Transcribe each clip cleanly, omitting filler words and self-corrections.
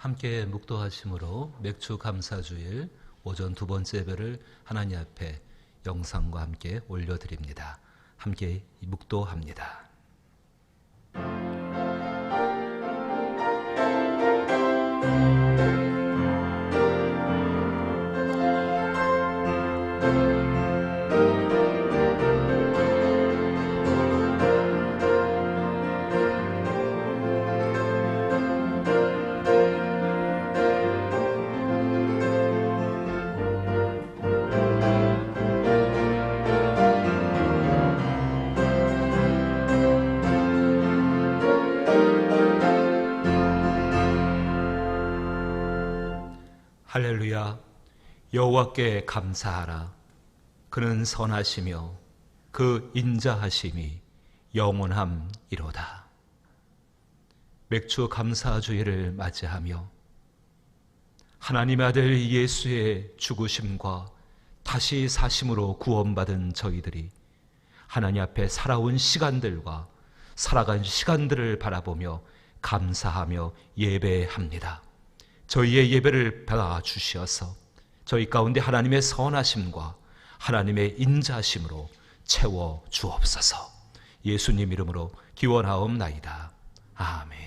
함께 묵도하심으로 맥주 감사주일 오전 두 번째 예배를 하나님 앞에 영상과 함께 올려드립니다. 함께 묵도합니다. 할렐루야. 여호와께 감사하라. 그는 선하시며 그 인자하심이 영원함이로다. 맥주 감사주일을 맞이하며 하나님의 아들 예수의 죽으심과 다시 사심으로 구원받은 저희들이 하나님 앞에 살아온 시간들과 살아간 시간들을 바라보며 감사하며 예배합니다. 저희의 예배를 받아주시어서 저희 가운데 하나님의 선하심과 하나님의 인자심으로 채워 주옵소서. 예수님 이름으로 기원하옵나이다. 아멘.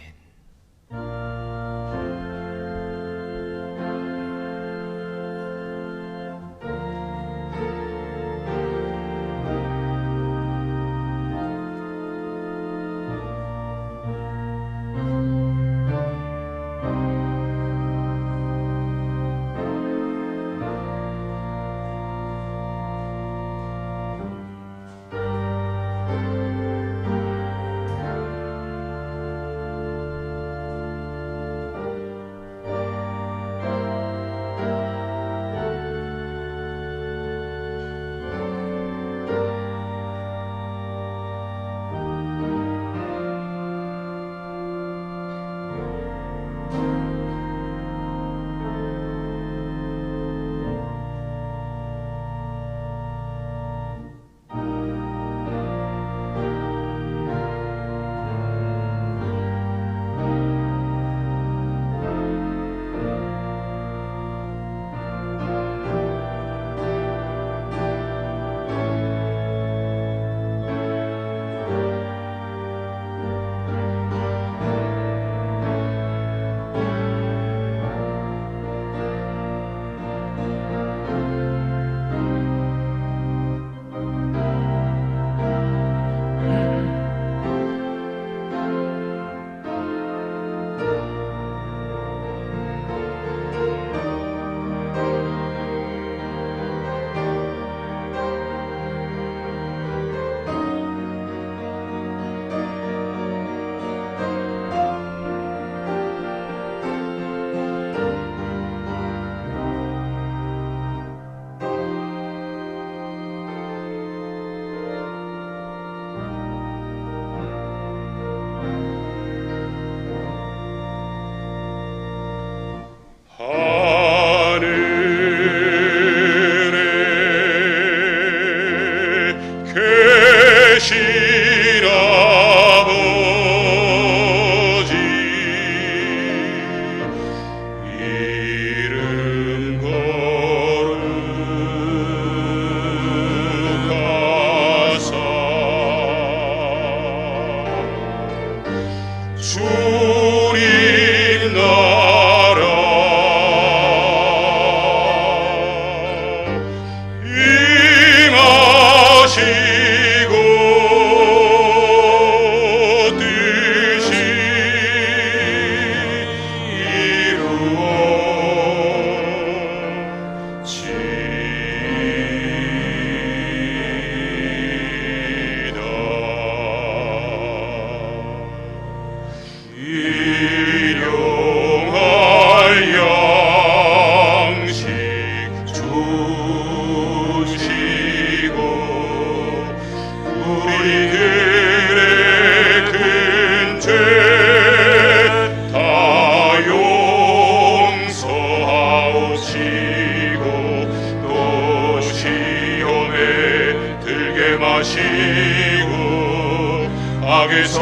악에서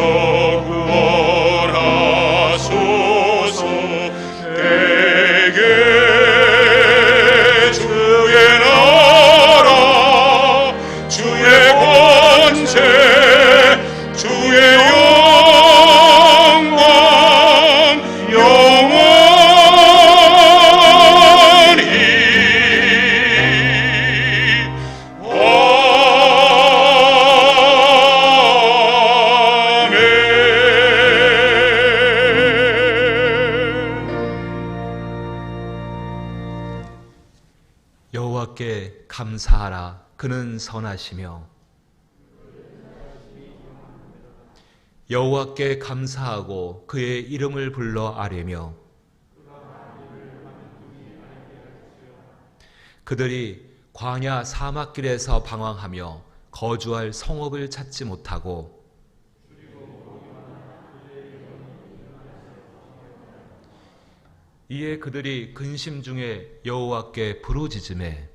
구원하소서. 주의 권세 주의 영광 영원히 아멘. 여호와께 감사하라. 그는 선하시며 여호와께 감사하고 그의 이름을 불러 아뢰며 그들이 광야 사막길에서 방황하며 거주할 성읍을 찾지 못하고 이에 그들이 근심 중에 여호와께 부르짖으매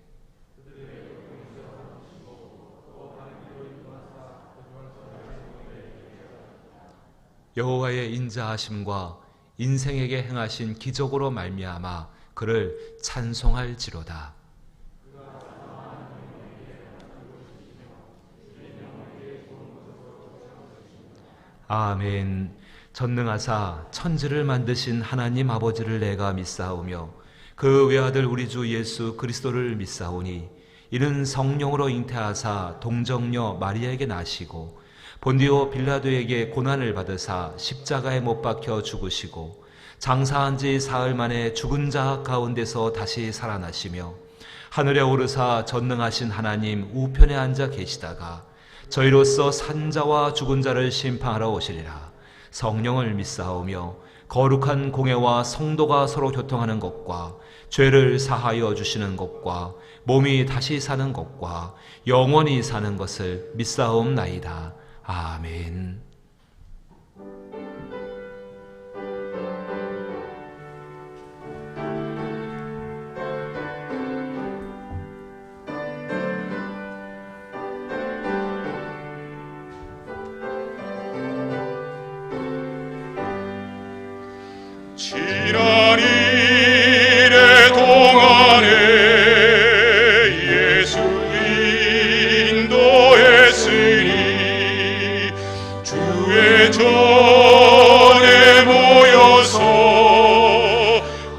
여호와의 인자하심과 인생에게 행하신 기적으로 말미암아 그를 찬송할지로다. 아멘. 전능하사 천지를 만드신 하나님 아버지를 내가 믿사오며 그 외아들 우리 주 예수 그리스도를 믿사오니 이는 성령으로 잉태하사 동정녀 마리아에게 나시고 본디오 빌라도에게 고난을 받으사 십자가에 못 박혀 죽으시고 장사한 지 사흘 만에 죽은 자 가운데서 다시 살아나시며 하늘에 오르사 전능하신 하나님 우편에 앉아 계시다가 저희로서 산 자와 죽은 자를 심판하러 오시리라. 성령을 믿사오며 거룩한 공회와 성도가 서로 교통하는 것과 죄를 사하여 주시는 것과 몸이 다시 사는 것과 영원히 사는 것을 믿사옵나이다. 아멘. 지난 일의 동안에 예수 인도했으니 주의 전에 모여서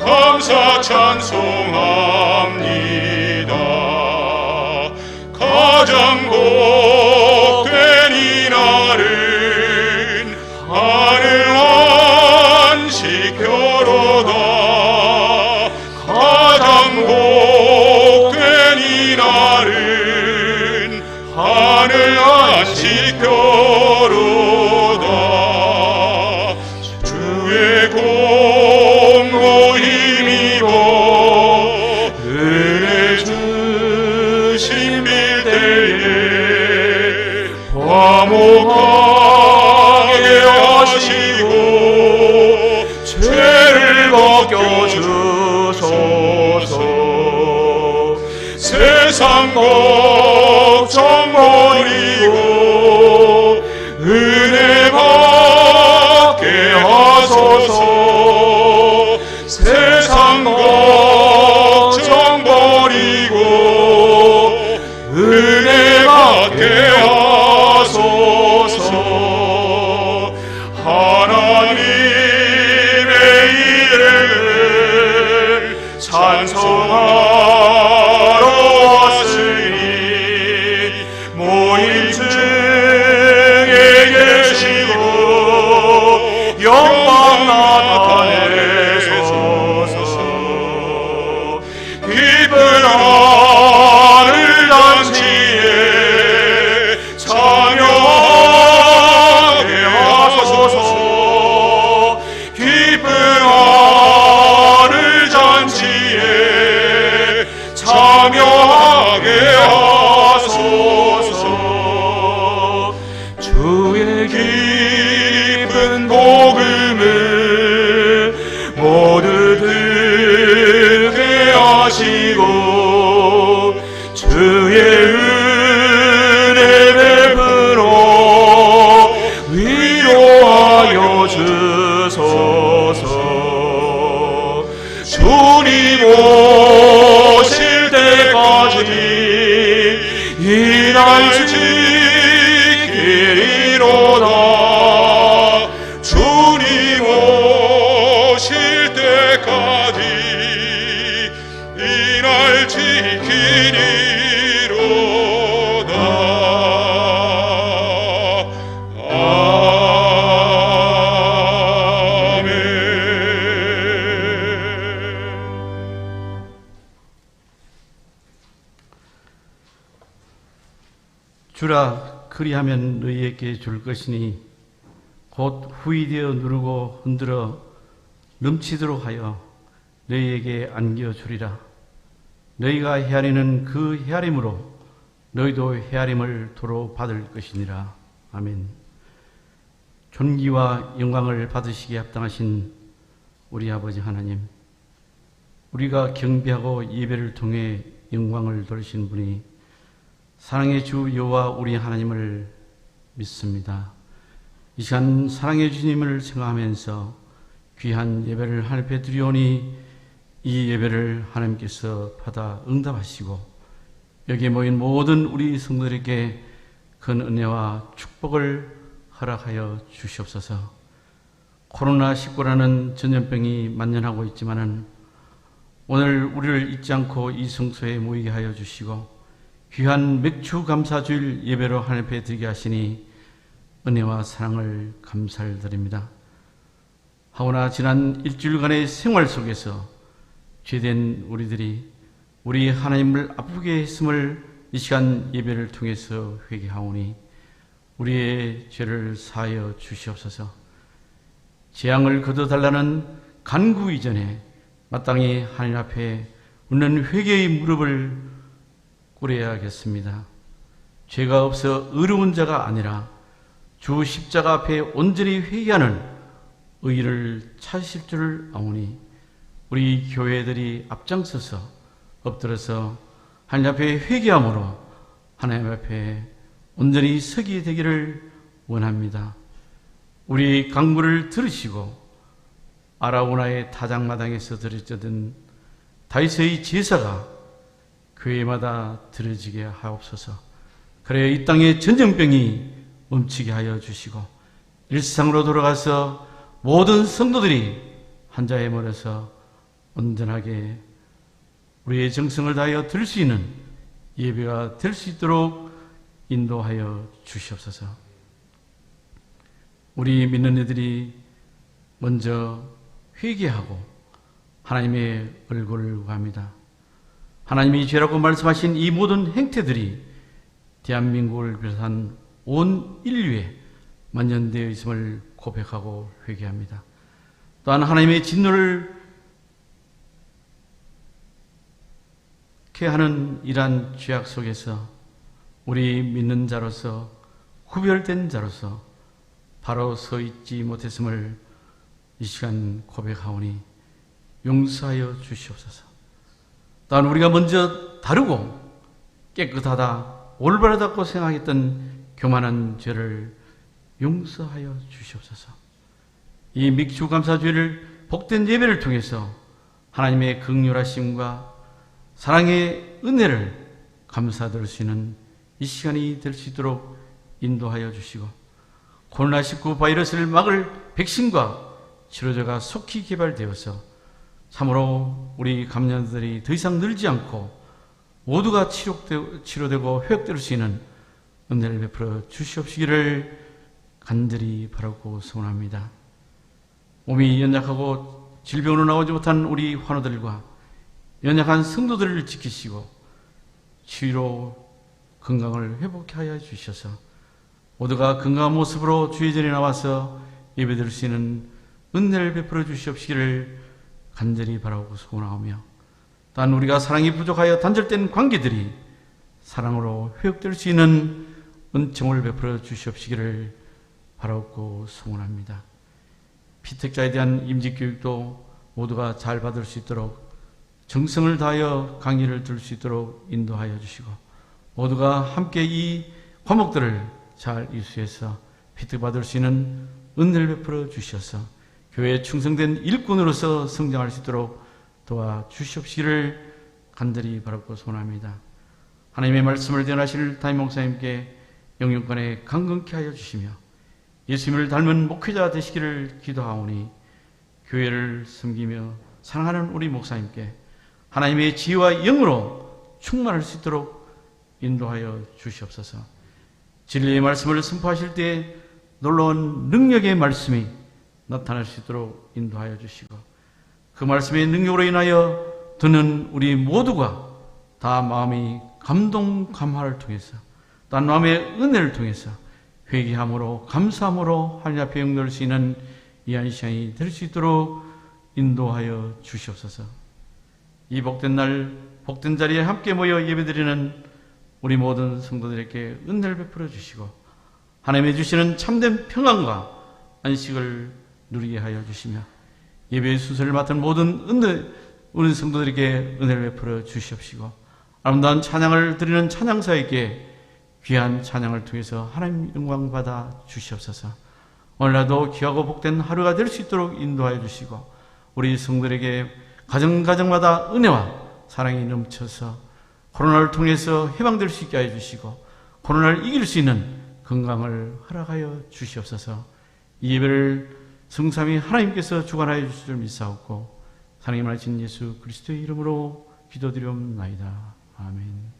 감사 찬송합니다. 가장 복된 이날은 하늘 안식표로다. 가장 복된 이날은 하늘 안식표로다. 주의 공로 힘입어 은혜 주신 빌때에 화목하게 하시고 죄를 벗겨주소서. 세상 걱정 버리고 은혜 받게 하소서. 세상 걱정 버리고 은혜 받게 하소서. 하나님의 이름을 찬송하러 왔으니 모임 중에 계시고 영광 나타내소서. 기쁜 하늘 단지에 참여하게 하소서. 기쁜 하늘 잔치에 참여하게 하소서. 지키리로다. 주님 오실 때까지 이 날 지키리로다. 아멘. 주라, 그리하면 너희에게 줄 것이니 곧 후이되어 누르고 흔들어 넘치도록 하여 너희에게 안겨주리라. 너희가 헤아리는 그 헤아림으로 너희도 헤아림을 도로 받을 것이니라. 아멘. 존귀와 영광을 받으시기에 합당하신 우리 아버지 하나님, 우리가 경배하고 예배를 통해 영광을 돌리신 분이 사랑의 주 여호와 우리 하나님을 믿습니다. 이 시간 사랑의 주님을 생각하면서 귀한 예배를 하나님 앞에 드리오니 이 예배를 하나님께서 받아 응답하시고 여기에 모인 모든 우리 성도들에게 큰 은혜와 축복을 허락하여 주시옵소서. 코로나19라는 전염병이 만연하고 있지만은 오늘 우리를 잊지 않고 이 성소에 모이게 하여 주시고 귀한 맥주 감사주일 예배로 하나님 앞에 드리게 하시니 은혜와 사랑을 감사를 드립니다. 하오나 지난 일주일간의 생활 속에서 죄된 우리들이 우리 하나님을 아프게 했음을 이 시간 예배를 통해서 회개하오니 우리의 죄를 사하여 주시옵소서. 재앙을 거둬달라는 간구 이전에 마땅히 하나님 앞에 웃는 회개의 무릎을 꿇어야겠습니다. 죄가 없어 의로운 자가 아니라 주 십자가 앞에 온전히 회개하는 의를 찾으실 줄 아오니 우리 교회들이 앞장서서 엎드려서 하나님 앞에 회개함으로 하나님 앞에 온전히 서게 되기를 원합니다. 우리 강구를 들으시고 아라우나의 타작마당에서 들어졌던 다윗의 제사가 교회마다 들어지게 하옵소서. 그래야 이 땅의 전염병이 멈추게 하여 주시고 일상으로 돌아가서 모든 성도들이 한 자에 몰려서 온전하게 우리의 정성을 다하여 드릴 수 있는 예배가 될 수 있도록 인도하여 주시옵소서. 우리 믿는 이들이 먼저 회개하고 하나님의 얼굴을 구합니다. 하나님이 죄라고 말씀하신 이 모든 행태들이 대한민국을 비롯한 온 인류에 만연되어 있음을 고백하고 회개합니다. 또한 하나님의 진노를 하는 이러한 죄악 속에서 우리 믿는 자로서 구별된 자로서 바로 서 있지 못했음을 이 시간 고백하오니 용서하여 주시옵소서. 또한 우리가 먼저 다르고 깨끗하다 올바르다고 생각했던 교만한 죄를 용서하여 주시옵소서. 이 mik주감사주의를 복된 예배를 통해서 하나님의 긍휼하심과 사랑의 은혜를 감사드릴 수 있는 이 시간이 될 수 있도록 인도하여 주시고 코로나19 바이러스를 막을 백신과 치료제가 속히 개발되어서 참으로 우리 감염자들이 더 이상 늘지 않고 모두가 치료되고 회복될 수 있는 은혜를 베풀어 주시옵시기를 간절히 바라고 소원합니다. 몸이 연약하고 질병으로 나오지 못한 우리 환우들과 연약한 성도들을 지키시고 치유로 건강을 회복케 하여 주셔서 모두가 건강한 모습으로 주의 전에 나와서 예배드릴 수 있는 은혜를 베풀어 주시옵시기를 간절히 바라고 소원하오며 또한 우리가 사랑이 부족하여 단절된 관계들이 사랑으로 회복될 수 있는 은총을 베풀어 주시옵시기를 바라고 소원합니다. 피택자에 대한 임직교육도 모두가 잘 받을 수 있도록 정성을 다하여 강의를 들을 수 있도록 인도하여 주시고 모두가 함께 이 과목들을 잘 이수해서 피택받을 수 있는 은혜를 베풀어 주셔서 교회에 충성된 일꾼으로서 성장할 수 있도록 도와주시옵시기를 간절히 바라고 소원합니다. 하나님의 말씀을 전하실 담임 목사님께 영육간에 강건케 하여 주시며 예수님을 닮은 목회자 되시기를 기도하오니 교회를 섬기며 사랑하는 우리 목사님께 하나님의 지혜와 영으로 충만할 수 있도록 인도하여 주시옵소서. 진리의 말씀을 선포하실 때 놀라운 능력의 말씀이 나타날 수 있도록 인도하여 주시고 그 말씀의 능력으로 인하여 듣는 우리 모두가 다 마음이 감동 감화를 통해서 또 마음의 은혜를 통해서 회개함으로 감사함으로 하나님 앞에 영도할 수 있는 이 한 시간이 될 수 있도록 인도하여 주시옵소서. 이 복된 날 복된 자리에 함께 모여 예배드리는 우리 모든 성도들에게 은혜를 베풀어 주시고 하나님이 주시는 참된 평안과 안식을 누리게 하여 주시며 예배의 순서를 맡은 모든 우리 성도들에게 은혜를 베풀어 주시옵시고 아름다운 찬양을 드리는 찬양사에게 귀한 찬양을 통해서 하나님 영광 받아 주시옵소서. 오늘날도 귀하고 복된 하루가 될 수 있도록 인도하여 주시고 우리 성도들에게 가정가정마다 은혜와 사랑이 넘쳐서 코로나를 통해서 해방될 수 있게 하여 주시고 코로나를 이길 수 있는 건강을 허락하여 주시옵소서. 이 예배를 성삼위 하나님께서 주관하여 주실 줄 믿사옵고 사랑이 많으신 예수 그리스도의 이름으로 기도드리옵나이다. 아멘.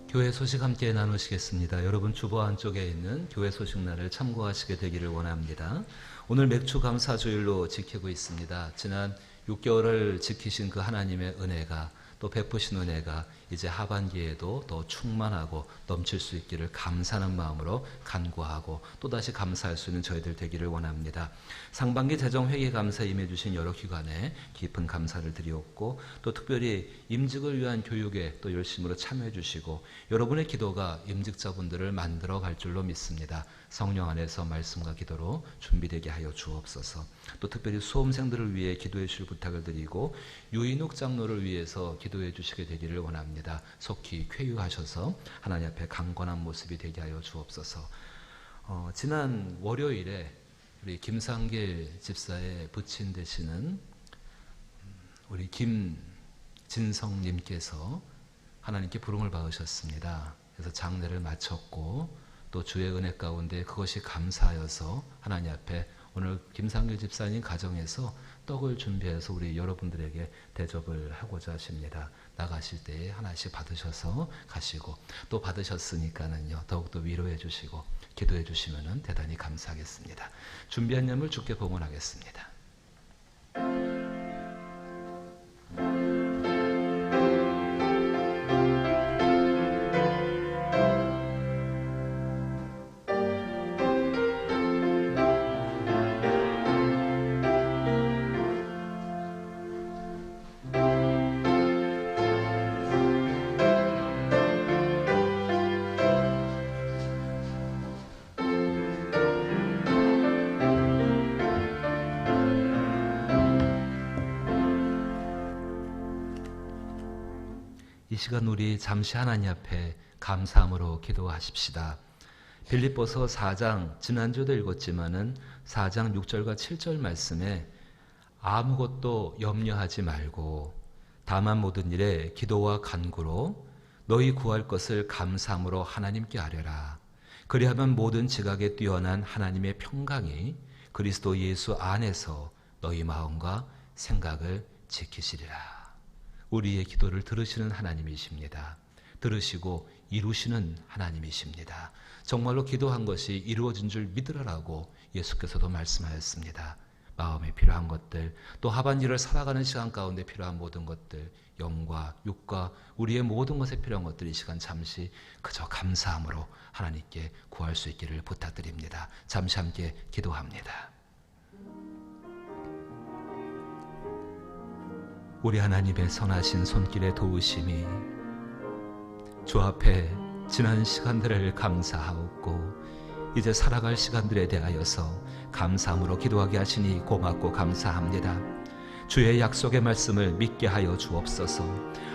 교회 소식 함께 나누시겠습니다. 여러분 주보 안쪽에 있는 교회 소식란을 참고하시게 되기를 원합니다. 오늘 맥주 감사주일로 지키고 있습니다. 지난 6개월을 지키신 그 하나님의 은혜가 또 베푸신 은혜가 이제 하반기에도 더 충만하고 넘칠 수 있기를 감사하는 마음으로 간구하고 또다시 감사할 수 있는 저희들 되기를 원합니다. 상반기 재정회계 감사에 임해주신 여러 기관에 깊은 감사를 드리옵고 또 특별히 임직을 위한 교육에 또 열심으로 참여해 주시고 여러분의 기도가 임직자분들을 만들어 갈 줄로 믿습니다. 성령 안에서 말씀과 기도로 준비되게 하여 주옵소서. 또 특별히 수험생들을 위해 기도해 주실 부탁을 드리고 유인욱 장로를 위해서 기도해 주시게 되기를 원합니다. 속히 쾌유하셔서 하나님 앞에 강건한 모습이 되게 하여 주옵소서. 지난 월요일에 우리 김상길 집사의 부친 되시는 우리 김진성님께서 하나님께 부름을 받으셨습니다. 그래서 장례를 마쳤고 또 주의 은혜 가운데 그것이 감사하여서 하나님 앞에 오늘 김상길 집사님 가정에서 떡을 준비해서 우리 여러분들에게 대접을 하고자 하십니다. 나가실 때에 하나씩 받으셔서 가시고 또 받으셨으니까는요 더욱더 위로해 주시고 기도해 주시면 대단히 감사하겠습니다. 준비한 예물 주께 봉헌하겠습니다. 이 시간 우리 잠시 하나님 앞에 감사함으로 기도하십시다. 빌립보서 4장 지난주에도 읽었지만은 4장 6절과 7절 말씀에 아무것도 염려하지 말고 다만 모든 일에 기도와 간구로 너희 구할 것을 감사함으로 하나님께 아뢰라. 그리하면 모든 지각에 뛰어난 하나님의 평강이 그리스도 예수 안에서 너희 마음과 생각을 지키시리라. 우리의 기도를 들으시는 하나님이십니다. 들으시고 이루시는 하나님이십니다. 정말로 기도한 것이 이루어진 줄 믿으라고 예수께서도 말씀하였습니다. 마음에 필요한 것들, 또 하반기를 살아가는 시간 가운데 필요한 모든 것들, 영과 육과 우리의 모든 것에 필요한 것들, 이 시간 잠시 그저 감사함으로 하나님께 구할 수 있기를 부탁드립니다. 잠시 함께 기도합니다. 우리 하나님의 선하신 손길의 도우심이 주 앞에 지난 시간들을 감사하옵고 이제 살아갈 시간들에 대하여서 감사함으로 기도하게 하시니 고맙고 감사합니다. 주의 약속의 말씀을 믿게 하여 주옵소서.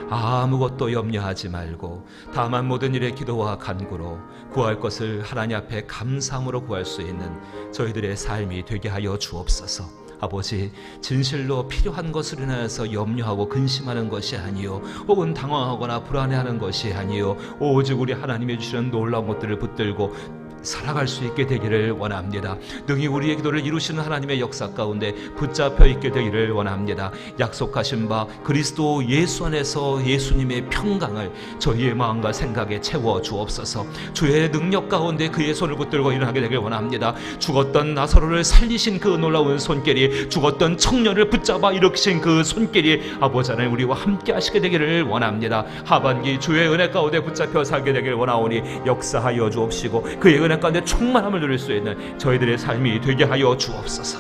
아무것도 염려하지 말고 다만 모든 일에 기도와 간구로 구할 것을 하나님 앞에 감사함으로 구할 수 있는 저희들의 삶이 되게 하여 주옵소서. 아버지, 진실로 필요한 것으로 인하여서 염려하고 근심하는 것이 아니요 혹은 당황하거나 불안해하는 것이 아니요 오직 우리 하나님이 주시는 놀라운 것들을 붙들고 살아갈 수 있게 되기를 원합니다. 능히 우리의 기도를 이루시는 하나님의 역사 가운데 붙잡혀 있게 되기를 원합니다. 약속하신 바 그리스도 예수 안에서 예수님의 평강을 저희의 마음과 생각에 채워 주옵소서. 주의 능력 가운데 그의 손을 붙들고 일어나게 되길 원합니다. 죽었던 나사로를 살리신 그 놀라운 손길이, 죽었던 청년을 붙잡아 일으키신 그 손길이 아버지 하나님 우리와 함께 하시게 되기를 원합니다. 하반기 주의 은혜 가운데 붙잡혀 살게 되기를 원하오니 역사하여 주옵시고 그의 은혜 가운데 충만함을 누릴 수 있는 저희들의 삶이 되게 하여 주옵소서.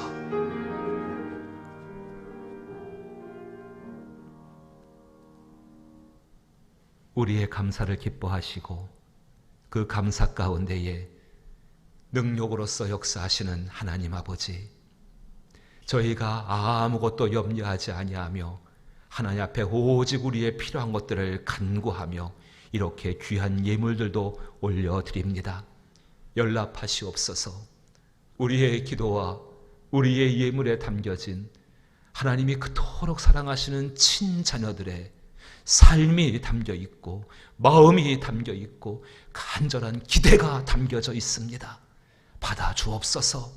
우리의 감사를 기뻐하시고 그 감사 가운데에 능력으로서 역사하시는 하나님 아버지, 저희가 아무것도 염려하지 아니하며 하나님 앞에 오직 우리의 필요한 것들을 간구하며 이렇게 귀한 예물들도 올려드립니다. 연락하시옵소서. 우리의 기도와 우리의 예물에 담겨진 하나님이 그토록 사랑하시는 친자녀들의 삶이 담겨 있고 마음이 담겨 있고 간절한 기대가 담겨져 있습니다. 받아 주옵소서.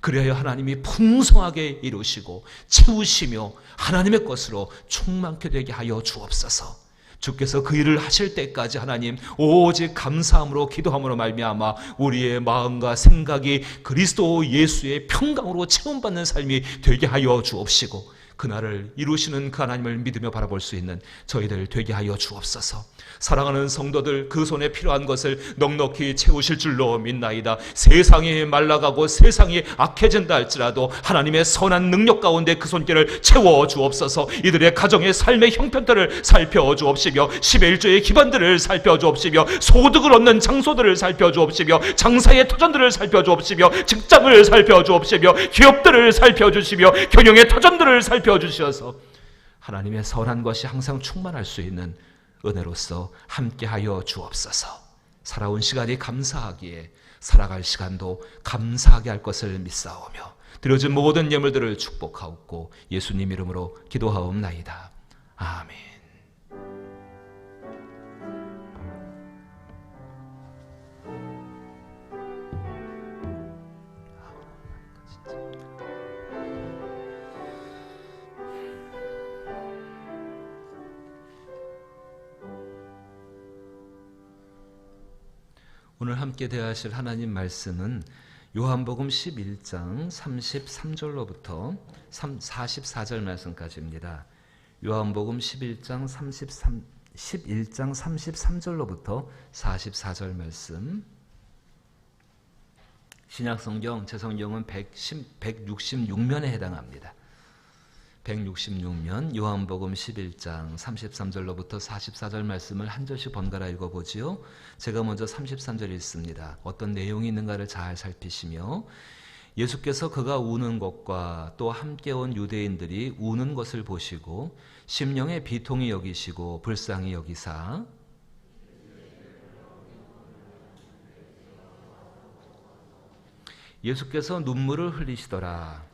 그래야 하나님이 풍성하게 이루시고 채우시며 하나님의 것으로 충만케 되게 하여 주옵소서. 주께서 그 일을 하실 때까지 하나님 오직 감사함으로 기도함으로 말미암아 우리의 마음과 생각이 그리스도 예수의 평강으로 채움받는 삶이 되게 하여 주옵시고 그날을 이루시는 그 하나님을 믿으며 바라볼 수 있는 저희들 되게 하여 주옵소서. 사랑하는 성도들, 그 손에 필요한 것을 넉넉히 채우실 줄로 믿나이다. 세상이 말라가고 세상이 악해진다 할지라도 하나님의 선한 능력 가운데 그 손길을 채워 주옵소서. 이들의 가정의 삶의 형편들을 살펴주옵시며 10의 1조의 기반들을 살펴주옵시며 소득을 얻는 장소들을 살펴주옵시며 장사의 터전들을 살펴주옵시며 직장을 살펴주옵시며 기업들을 살펴주시며 경영의 터전들을 살펴주셔서 하나님의 선한 것이 항상 충만할 수 있는 은혜로서 함께하여 주옵소서. 살아온 시간이 감사하기에 살아갈 시간도 감사하게 할 것을 믿사오며 드려진 모든 예물들을 축복하옵고 예수님 이름으로 기도하옵나이다. 아멘. 오늘 함께 대하실 하나님 말씀은 요한복음 11장 33절로부터 44절 말씀까지입니다. 요한복음 11장 33절로부터 44절 말씀. 신약성경, 제 성경은 166면에 해당합니다. 166면 요한복음 11장 33절로부터 44절 말씀을 한 절씩 번갈아 읽어보지요. 제가 먼저 33절 읽습니다. 어떤 내용이 있는가를 잘 살피시며 예수께서 그가 우는 것과 또 함께 온 유대인들이 우는 것을 보시고 심령에 비통히 여기시고 불쌍히 여기사 예수께서 눈물을 흘리시더라.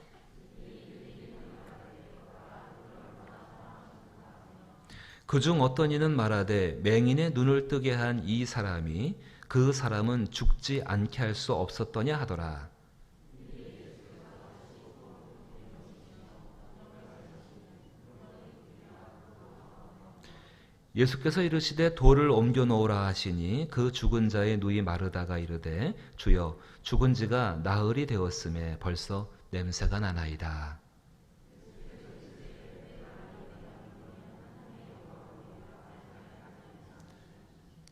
그중 어떤 이는 말하되 맹인의 눈을 뜨게 한 이 사람이 그 사람은 죽지 않게 할 수 없었더냐 하더라. 예수께서 이르시되 돌을 옮겨 놓으라 하시니 그 죽은 자의 누이 마르다가 이르되 주여 죽은 지가 나흘이 되었음에 벌써 냄새가 나나이다.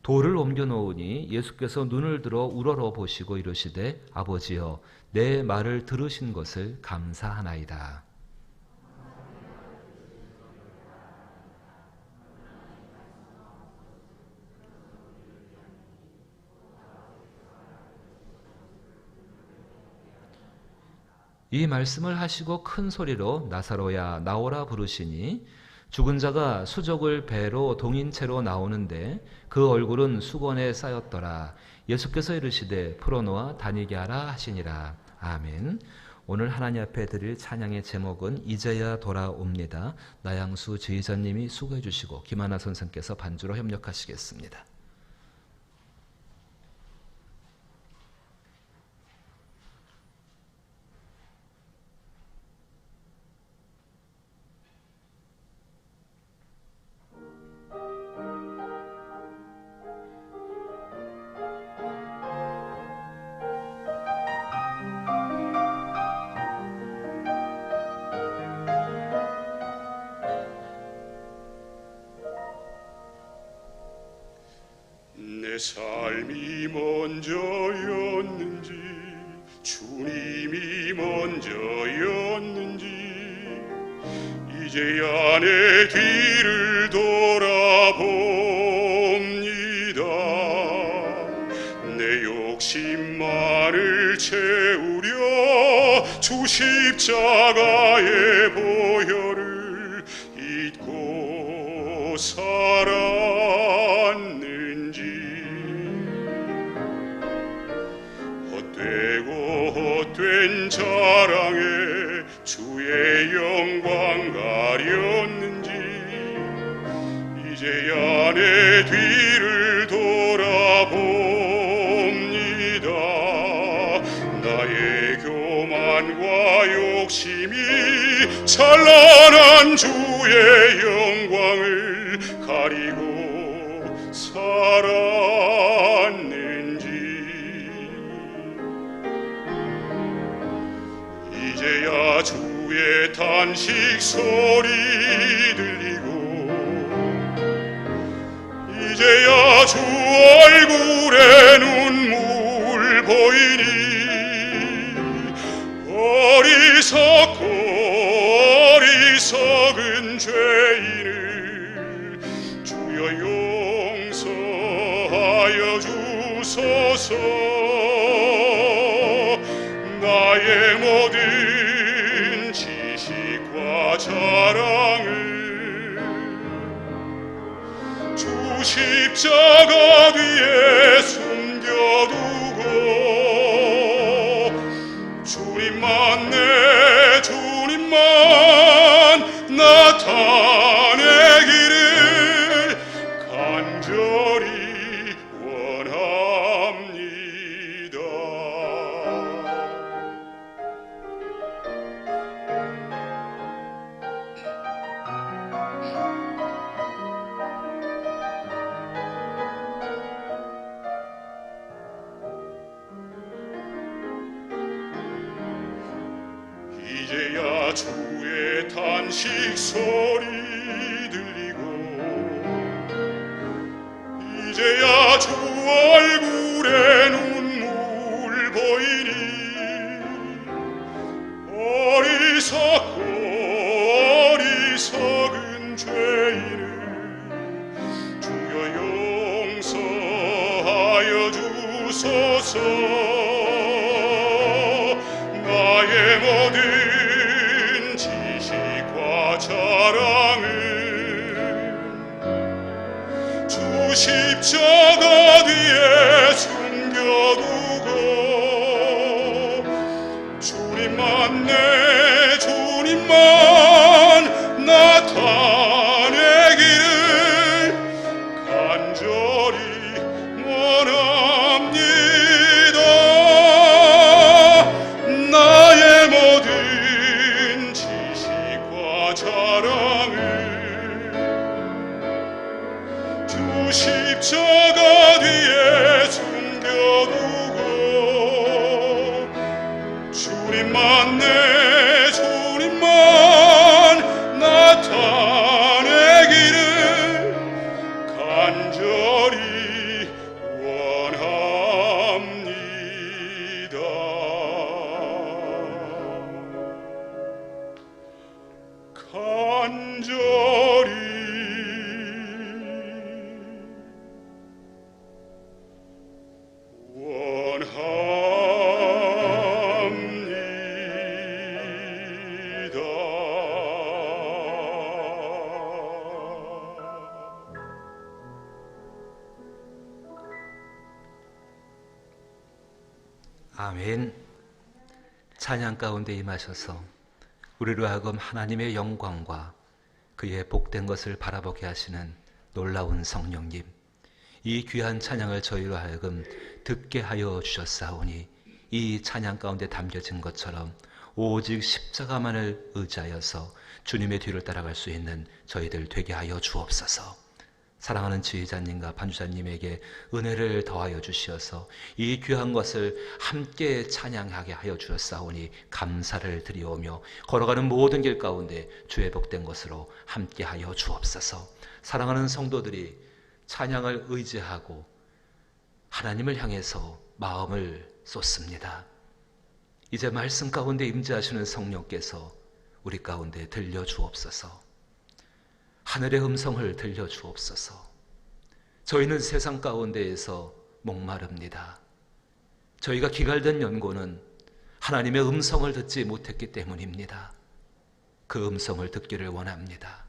돌을 옮겨 놓으니 예수께서 눈을 들어 우러러 보시고 이르시되 아버지여 내 말을 들으신 것을 감사하나이다. 이 말씀을 하시고 큰 소리로 나사로야 나오라 부르시니 죽은 자가 수족을 배로 동인 채로 나오는데 그 얼굴은 수건에 쌓였더라. 예수께서 이르시되 풀어놓아 다니게 하라 하시니라. 아멘. 오늘 하나님 앞에 드릴 찬양의 제목은 이제야 돌아옵니다. 나양수 지휘자님이 수고해 주시고 김하나 선생께서 반주로 협력하시겠습니다. 내 삶이 먼저였는지 주님이 먼저였는지 이제야 내 뒤를 돌아봅니다. 내 욕심만을 채우려 주 십자가의 보혈을 잊고 살았는지 헛된 자랑에 주의 영광 가렸는지 이제야 내 뒤를 돌아봅니다. 나의 교만과 욕심이 찬란한 주의 영광을 가리고 살았는지 이제야 주의 탄식 소리 들리고 이제야 주 얼굴에 눈물 보이니 어리석은 죄인을 주여 용서하여 주소서. 나의 모든 지식과 자랑을 주 십자가 뒤에 숨겨두고 주님만 내 주님만 나타내기를 간절히 원합니다. 이제야 주의 탄식 소리 들리고 이제야 주 얼굴에 눈물 보이니 어리석은 죄인을 주여 용서하여 주소서. 나의 모든 지식과 자랑을 주 십자가 뒤에 숨겨두고 주님만 내 주님만 나타내기를 간절히 원합니다. 나의 모든 지식과 자랑을 주 십자가 뒤에 숨겨두고 주님만 내 간절히 아멘. 찬양 가운데 임하셔서 우리로 하여금 하나님의 영광과 그의 복된 것을 바라보게 하시는 놀라운 성령님, 이 귀한 찬양을 저희로 하여금 듣게 하여 주셨사오니 이 찬양 가운데 담겨진 것처럼 오직 십자가만을 의지하여서 주님의 뒤를 따라갈 수 있는 저희들 되게 하여 주옵소서. 사랑하는 지휘자님과 반주자님에게 은혜를 더하여 주시어서 이 귀한 것을 함께 찬양하게 하여 주셨사오니 감사를 드리오며 걸어가는 모든 길 가운데 주의 복된 것으로 함께 하여 주옵소서. 사랑하는 성도들이 찬양을 의지하고 하나님을 향해서 마음을 쏟습니다. 이제 말씀 가운데 임재하시는 성령께서 우리 가운데 들려주옵소서. 하늘의 음성을 들려주옵소서. 저희는 세상 가운데에서 목마릅니다. 저희가 기갈된 연고는 하나님의 음성을 듣지 못했기 때문입니다. 그 음성을 듣기를 원합니다.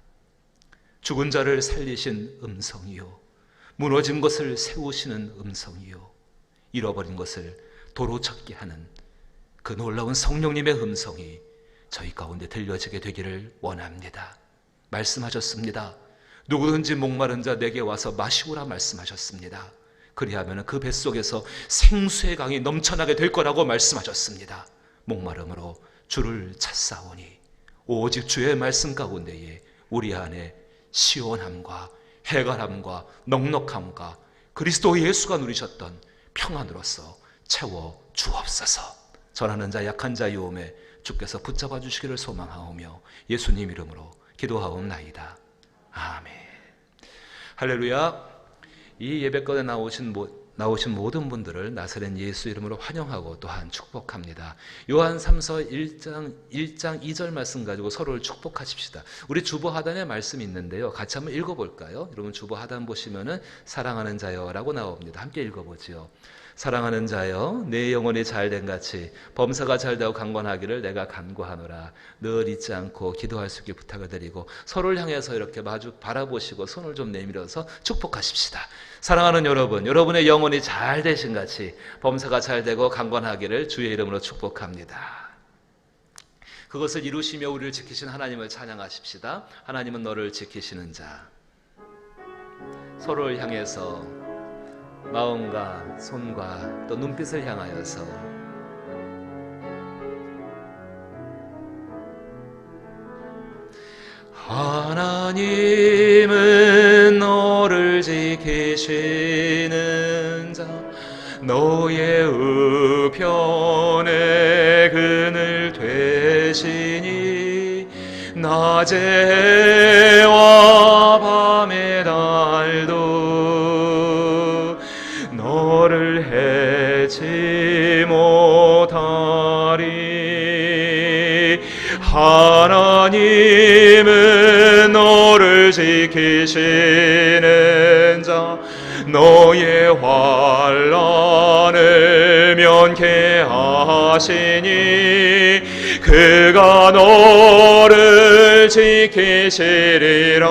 죽은 자를 살리신 음성이요, 무너진 것을 세우시는 음성이요, 잃어버린 것을 도로 찾게 하는 그 놀라운 성령님의 음성이 저희 가운데 들려지게 되기를 원합니다. 말씀하셨습니다. 누구든지 목마른 자 내게 와서 마시고라 말씀하셨습니다. 그리하면 그 뱃속에서 생수의 강이 넘쳐나게 될 거라고 말씀하셨습니다. 목마름으로 주를 찾사오니 오직 주의 말씀 가운데에 우리 안에 시원함과 해갈함과 넉넉함과 그리스도 예수가 누리셨던 평안으로서 채워 주옵소서. 전하는 자 약한 자 요음에 주께서 붙잡아 주시기를 소망하오며 예수님 이름으로 기도하옵나이다. 아멘. 할렐루야. 이 예배권에 나오신 모든 분들을 나사렛 예수 이름으로 환영하고 또한 축복합니다. 요한 3서 1장 2절 말씀 가지고 서로를 축복하십시다. 우리 주보 하단에 말씀이 있는데요, 같이 한번 읽어볼까요? 여러분 주보 하단 보시면은 사랑하는 자여 라고 나옵니다. 함께 읽어보지요. 사랑하는 자여, 내 영혼이 잘된 같이 범사가 잘되고 강건하기를 내가 간구하노라. 늘 잊지 않고 기도할 수 있게 부탁을 드리고 서로를 향해서 이렇게 마주 바라보시고 손을 좀 내밀어서 축복하십시다. 사랑하는 여러분, 여러분의 영혼이 잘 되신 같이 범사가 잘되고 강건하기를 주의 이름으로 축복합니다. 그것을 이루시며 우리를 지키신 하나님을 찬양하십시다. 하나님은 너를 지키시는 자. 서로를 향해서 마음과 손과 또 눈빛을 향하여서 하나님은 너를 지키시는 자, 너의 우편에 그늘 되시니 낮에와 밤의 날도 너를 해치 못하리. 하나님은 너를 지키시는 자, 너의 환난을 면케하시니 그가 너를 지키시리라.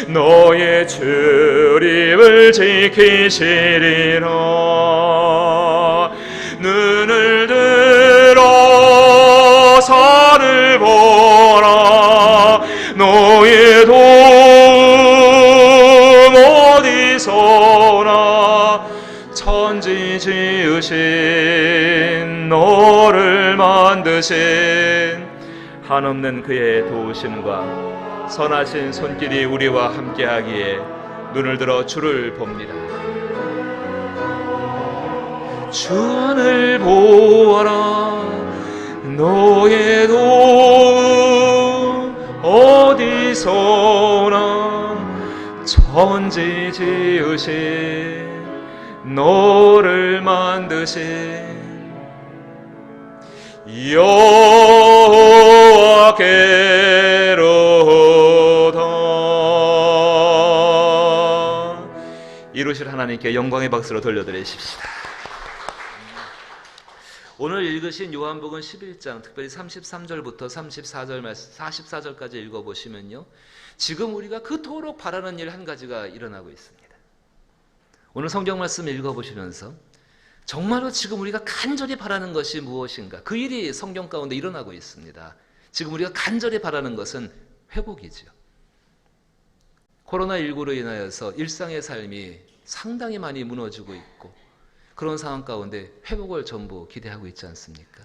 너의 출입을 지키시리라. 눈을 들어 산을 보라. 너의 도움 어디서나. 천지 지으신 너를 만드신 한없는 그의 도우심과 선하신 손길이 우리와 함께하기에 눈을 들어 주를 봅니다. 주 안을 보아라. 너의 도움 어디서나. 천지 지으신 너를 만드신 여호와 이루실 하나님께 영광의 박수로 돌려드리십시다. 오늘 읽으신 요한복음 11장 특별히 33절부터 44절까지 읽어보시면요, 지금 우리가 그토록 바라는 일 한 가지가 일어나고 있습니다. 오늘 성경 말씀 읽어보시면서 정말로 지금 우리가 간절히 바라는 것이 무엇인가, 그 일이 성경 가운데 일어나고 있습니다. 지금 우리가 간절히 바라는 것은 회복이죠. 코로나19로 인하여서 일상의 삶이 상당히 많이 무너지고 있고, 그런 상황 가운데 회복을 전부 기대하고 있지 않습니까?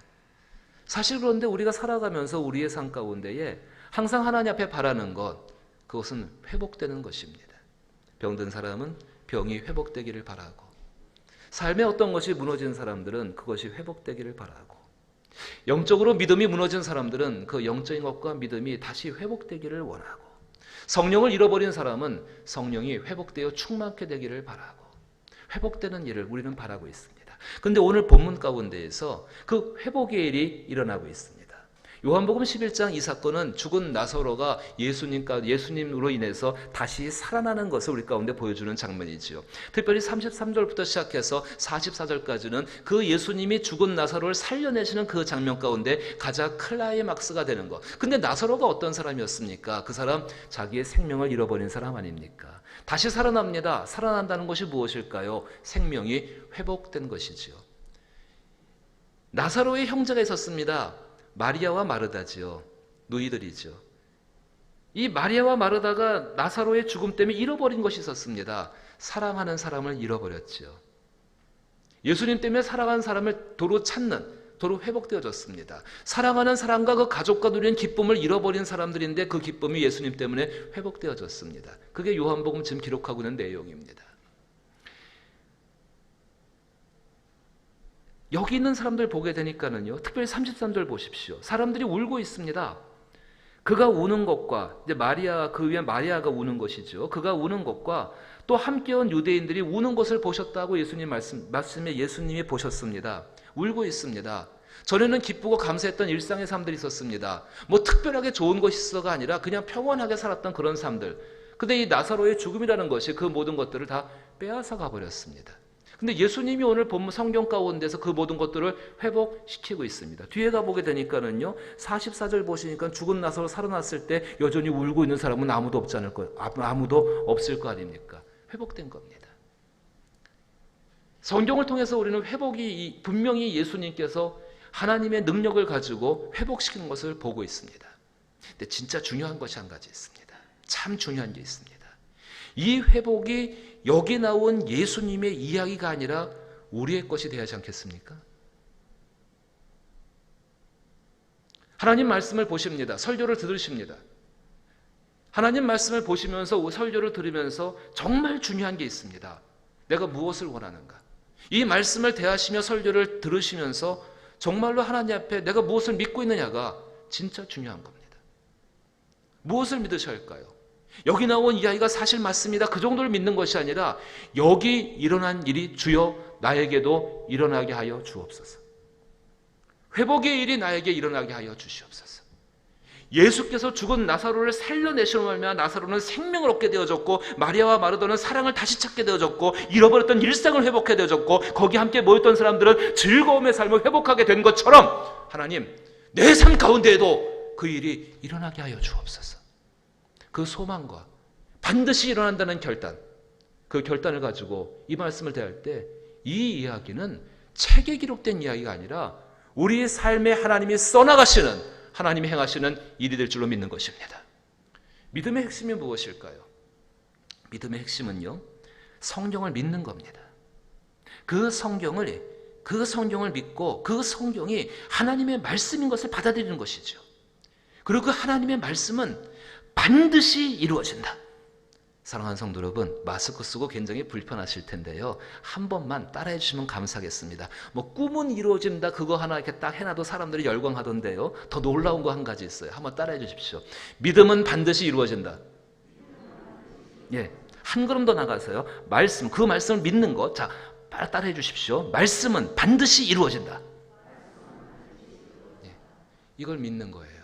사실 그런데 우리가 살아가면서 우리의 삶 가운데에 항상 하나님 앞에 바라는 것, 그것은 회복되는 것입니다. 병든 사람은 병이 회복되기를 바라고, 삶에 어떤 것이 무너진 사람들은 그것이 회복되기를 바라고, 영적으로 믿음이 무너진 사람들은 그 영적인 것과 믿음이 다시 회복되기를 원하고, 성령을 잃어버린 사람은 성령이 회복되어 충만케 되기를 바라고, 회복되는 일을 우리는 바라고 있습니다. 그런데 오늘 본문 가운데에서 그 회복의 일이 일어나고 있습니다. 요한복음 11장 이 사건은 죽은 나사로가 예수님으로 인해서 다시 살아나는 것을 우리 가운데 보여주는 장면이지요. 특별히 33절부터 시작해서 44절까지는 그 예수님이 죽은 나사로를 살려내시는 그 장면 가운데 가장 클라이막스가 되는 것. 근데 나사로가 어떤 사람이었습니까? 그 사람 자기의 생명을 잃어버린 사람 아닙니까? 다시 살아납니다. 살아난다는 것이 무엇일까요? 생명이 회복된 것이지요. 나사로의 형제가 있었습니다. 마리아와 마르다지요. 누이들이죠. 이 마리아와 마르다가 나사로의 죽음 때문에 잃어버린 것이 있었습니다. 사랑하는 사람을 잃어버렸지요. 예수님 때문에 사랑하는 사람을 도로 찾는, 도로 회복되어졌습니다. 사랑하는 사람과 그 가족과 누리는 기쁨을 잃어버린 사람들인데 그 기쁨이 예수님 때문에 회복되어졌습니다. 그게 요한복음 지금 기록하고 있는 내용입니다. 여기 있는 사람들 보게 되니까는요, 특별히 33절 보십시오. 사람들이 울고 있습니다. 그가 우는 것과, 이제 그 위에 마리아가 우는 것이죠. 그가 우는 것과 또 함께 온 유대인들이 우는 것을 보셨다고 예수님 말씀에 예수님이 보셨습니다. 울고 있습니다. 전에는 기쁘고 감사했던 일상의 삶들이 있었습니다. 뭐 특별하게 좋은 것이 있어가 아니라 그냥 평온하게 살았던 그런 삶들. 근데 이 나사로의 죽음이라는 것이 그 모든 것들을 다 빼앗아 가버렸습니다. 근데 예수님이 오늘 본문 성경 가운데서 그 모든 것들을 회복시키고 있습니다. 뒤에 가보게 되니까는요, 44절 보시니까 죽은 나사로 살아났을 때 여전히 울고 있는 사람은 아무도 없을 거 아닙니까? 회복된 겁니다. 성경을 통해서 우리는 회복이 분명히 예수님께서 하나님의 능력을 가지고 회복시키는 것을 보고 있습니다. 근데 진짜 중요한 것이 한 가지 있습니다. 참 중요한 게 있습니다. 이 회복이 여기 나온 예수님의 이야기가 아니라 우리의 것이 되어야 하지 않겠습니까? 하나님 말씀을 보십니다. 설교를 들으십니다. 하나님 말씀을 보시면서 설교를 들으면서 정말 중요한 게 있습니다. 내가 무엇을 원하는가? 이 말씀을 대하시며 설교를 들으시면서 정말로 하나님 앞에 내가 무엇을 믿고 있느냐가 진짜 중요한 겁니다. 무엇을 믿으셔야 할까요? 여기 나온 이야기가 사실 맞습니다. 그 정도를 믿는 것이 아니라 여기 일어난 일이 주여 나에게도 일어나게 하여 주옵소서. 회복의 일이 나에게 일어나게 하여 주시옵소서. 예수께서 죽은 나사로를 살려내시는 말미암아 나사로는 생명을 얻게 되어졌고, 마리아와 마르다는 사랑을 다시 찾게 되어졌고, 잃어버렸던 일상을 회복하게 되어졌고, 거기 함께 모였던 사람들은 즐거움의 삶을 회복하게 된 것처럼 하나님, 내 삶 가운데에도 그 일이 일어나게 하여 주옵소서. 그 소망과 반드시 일어난다는 결단, 그 결단을 가지고 이 말씀을 대할 때 이 이야기는 책에 기록된 이야기가 아니라 우리의 삶에 하나님이 써나가시는, 하나님이 행하시는 일이 될 줄로 믿는 것입니다. 믿음의 핵심이 무엇일까요? 믿음의 핵심은요, 성경을 믿는 겁니다. 그 성경을 믿고 그 성경이 하나님의 말씀인 것을 받아들이는 것이죠. 그리고 그 하나님의 말씀은 반드시 이루어진다. 사랑하는 성도 여러분, 마스크 쓰고 굉장히 불편하실 텐데요, 한 번만 따라해 주시면 감사하겠습니다. 뭐 꿈은 이루어진다 그거 하나 이렇게 딱 해놔도 사람들이 열광하던데요, 더 놀라운 거 한 가지 있어요. 한번 따라해 주십시오. 믿음은 반드시 이루어진다. 예, 한 걸음 더 나가서요, 그 말씀을 믿는 것. 자, 따라해 주십시오. 말씀은 반드시 이루어진다. 예, 이걸 믿는 거예요.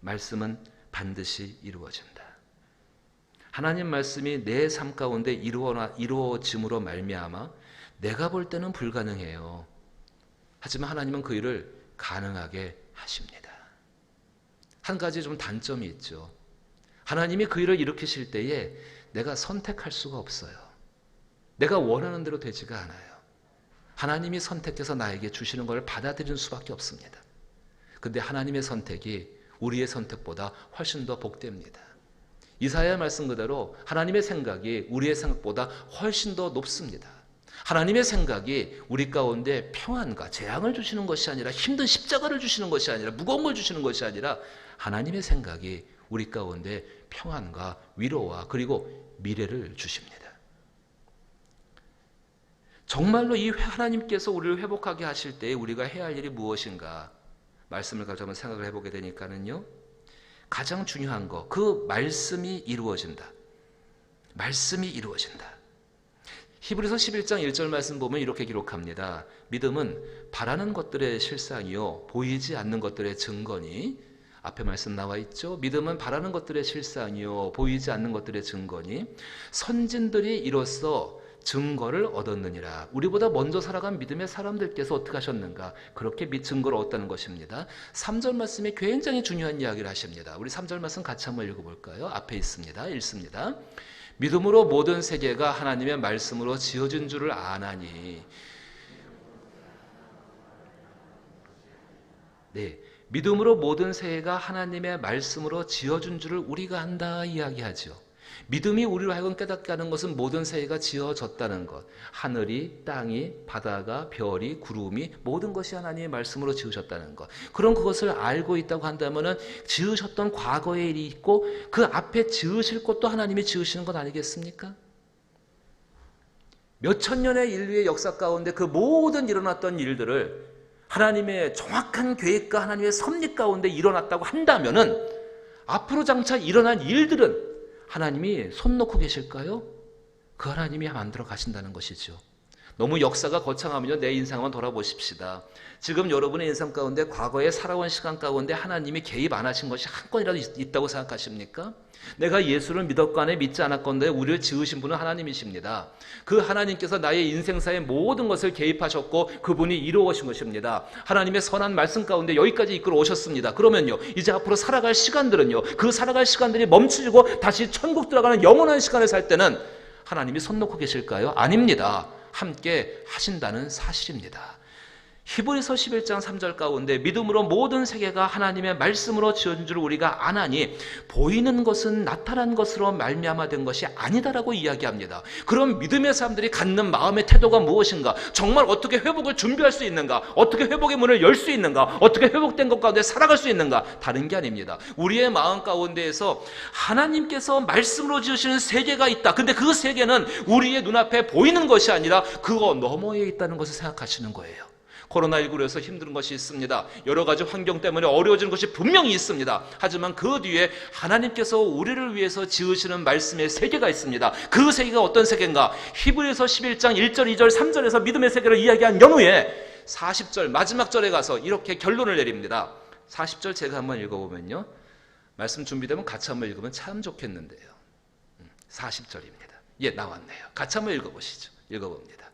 말씀은 반드시 이루어진다. 하나님 말씀이 내 삶 가운데 이루어짐으로 말미암아 내가 볼 때는 불가능해요. 하지만 하나님은 그 일을 가능하게 하십니다. 한 가지 좀 단점이 있죠. 하나님이 그 일을 일으키실 때에 내가 선택할 수가 없어요. 내가 원하는 대로 되지가 않아요. 하나님이 선택해서 나에게 주시는 걸 받아들이는 수밖에 없습니다. 근데 하나님의 선택이 우리의 선택보다 훨씬 더 복됩니다. 이사야의 말씀 그대로 하나님의 생각이 우리의 생각보다 훨씬 더 높습니다. 하나님의 생각이 우리 가운데 평안과 재앙을 주시는 것이 아니라, 힘든 십자가를 주시는 것이 아니라, 무거운 걸 주시는 것이 아니라, 하나님의 생각이 우리 가운데 평안과 위로와 그리고 미래를 주십니다. 정말로 이 하나님께서 우리를 회복하게 하실 때 우리가 해야 할 일이 무엇인가 말씀을 가지고 한번 생각을 해보게 되니까는요, 가장 중요한 거, 그 말씀이 이루어진다. 말씀이 이루어진다. 히브리서 11장 1절 말씀 보면 이렇게 기록합니다. 믿음은 바라는 것들의 실상이요 보이지 않는 것들의 증거니. 앞에 말씀 나와 있죠. 믿음은 바라는 것들의 실상이요 보이지 않는 것들의 증거니 선진들이 이로써 증거를 얻었느니라. 우리보다 먼저 살아간 믿음의 사람들께서 어떻게 하셨는가? 그렇게 증거를 얻었다는 것입니다. 3절 말씀이 굉장히 중요한 이야기를 하십니다. 우리 3절 말씀 같이 한번 읽어볼까요? 앞에 있습니다. 읽습니다. 믿음으로 모든 세계가 하나님의 말씀으로 지어진 줄을 아나니. 네, 믿음으로 모든 세계가 하나님의 말씀으로 지어준 줄을 우리가 안다 이야기하죠. 믿음이 우리로 하여금 깨닫게 하는 것은 모든 세계가 지어졌다는 것. 하늘이, 땅이, 바다가, 별이, 구름이 모든 것이 하나님의 말씀으로 지으셨다는 것. 그럼 그것을 알고 있다고 한다면 지으셨던 과거의 일이 있고 그 앞에 지으실 것도 하나님이 지으시는 것 아니겠습니까? 몇천 년의 인류의 역사 가운데 그 모든 일어났던 일들을 하나님의 정확한 계획과 하나님의 섭리 가운데 일어났다고 한다면 앞으로 장차 일어난 일들은 하나님이 손 놓고 계실까요? 그 하나님이 만들어 가신다는 것이죠. 너무 역사가 거창하면요, 내 인생만 돌아보십시다. 지금 여러분의 인생 가운데 과거에 살아온 시간 가운데 하나님이 개입 안 하신 것이 한 건이라도 있다고 생각하십니까? 내가 예수를 믿었거나 믿지 않았건데 우리를 지으신 분은 하나님이십니다. 그 하나님께서 나의 인생사의 모든 것을 개입하셨고 그분이 이루어오신 것입니다. 하나님의 선한 말씀 가운데 여기까지 이끌어 오셨습니다. 그러면요, 이제 앞으로 살아갈 시간들은요, 그 살아갈 시간들이 멈추고 다시 천국 들어가는 영원한 시간을 살 때는 하나님이 손 놓고 계실까요? 아닙니다. 함께 하신다는 사실입니다. 히브리서 11장 3절 가운데 믿음으로 모든 세계가 하나님의 말씀으로 지은 줄 우리가 아나니 보이는 것은 나타난 것으로 말미암아 된 것이 아니다라고 이야기합니다. 그럼 믿음의 사람들이 갖는 마음의 태도가 무엇인가? 정말 어떻게 회복을 준비할 수 있는가? 어떻게 회복의 문을 열 수 있는가? 어떻게 회복된 것 가운데 살아갈 수 있는가? 다른 게 아닙니다. 우리의 마음 가운데에서 하나님께서 말씀으로 지으시는 세계가 있다. 근데 그 세계는 우리의 눈앞에 보이는 것이 아니라 그거 너머에 있다는 것을 생각하시는 거예요. 코로나19로 해서 힘든 것이 있습니다. 여러 가지 환경 때문에 어려워지는 것이 분명히 있습니다. 하지만 그 뒤에 하나님께서 우리를 위해서 지으시는 말씀의 세계가 있습니다. 그 세계가 어떤 세계인가? 히브리서 11장 1절, 2절, 3절에서 믿음의 세계를 이야기한 연후에 40절 마지막 절에 가서 이렇게 결론을 내립니다. 40절 제가 한번 읽어보면요, 말씀 준비되면 같이 한번 읽으면 참 좋겠는데요. 40절입니다. 예, 나왔네요. 같이 한번 읽어보시죠. 읽어봅니다.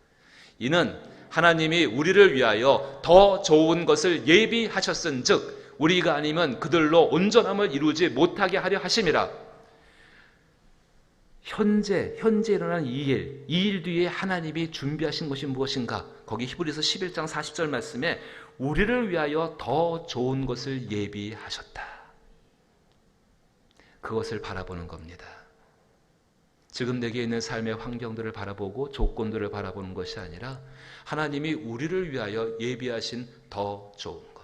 이는 하나님이 우리를 위하여 더 좋은 것을 예비하셨은즉 우리가 아니면 그들로 온전함을 이루지 못하게 하려 하심이라. 현재 일어난 이 일 뒤에 하나님이 준비하신 것이 무엇인가? 거기 히브리서 11장 40절 말씀에 우리를 위하여 더 좋은 것을 예비하셨다. 그것을 바라보는 겁니다. 지금 내게 있는 삶의 환경들을 바라보고 조건들을 바라보는 것이 아니라 하나님이 우리를 위하여 예비하신 더 좋은 것.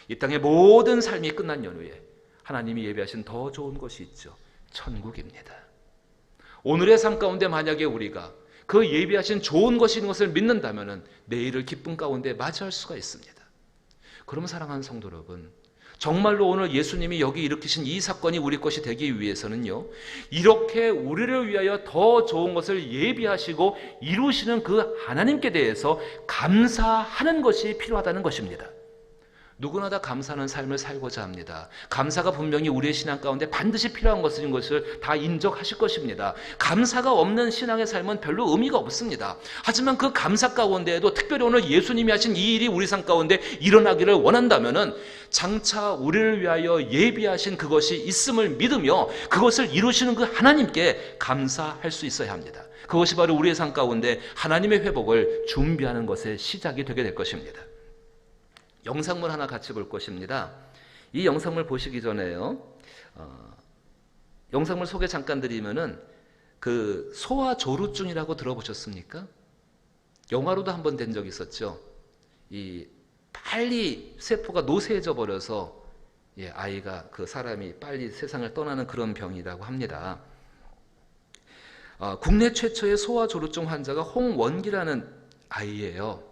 이 땅의 모든 삶이 끝난 연후에 하나님이 예비하신 더 좋은 것이 있죠. 천국입니다. 오늘의 삶 가운데 만약에 우리가 그 예비하신 좋은 것이 있는 것을 믿는다면 내일을 기쁨 가운데 맞이할 수가 있습니다. 그럼 사랑하는 성도 여러분, 정말로 오늘 예수님이 여기 일으키신 이 사건이 우리 것이 되기 위해서는요, 이렇게 우리를 위하여 더 좋은 것을 예비하시고 이루시는 그 하나님께 대해서 감사하는 것이 필요하다는 것입니다. 누구나 다 감사하는 삶을 살고자 합니다. 감사가 분명히 우리의 신앙 가운데 반드시 필요한 것인 것을 다 인정하실 것입니다. 감사가 없는 신앙의 삶은 별로 의미가 없습니다. 하지만 그 감사 가운데에도 특별히 오늘 예수님이 하신 이 일이 우리 삶 가운데 일어나기를 원한다면은 장차 우리를 위하여 예비하신 그것이 있음을 믿으며 그것을 이루시는 그 하나님께 감사할 수 있어야 합니다. 그것이 바로 우리의 삶 가운데 하나님의 회복을 준비하는 것의 시작이 되게 될 것입니다. 영상물 하나 같이 볼 것입니다. 이 영상물 보시기 전에요, 영상물 소개 잠깐 드리면은 그 소아조루증이라고 들어보셨습니까? 영화로도 한번 된 적이 있었죠. 이 빨리 세포가 노쇠해져 버려서 아이가 그 사람이 빨리 세상을 떠나는 그런 병이라고 합니다. 국내 최초의 소아조루증 환자가 홍원기라는 아이예요.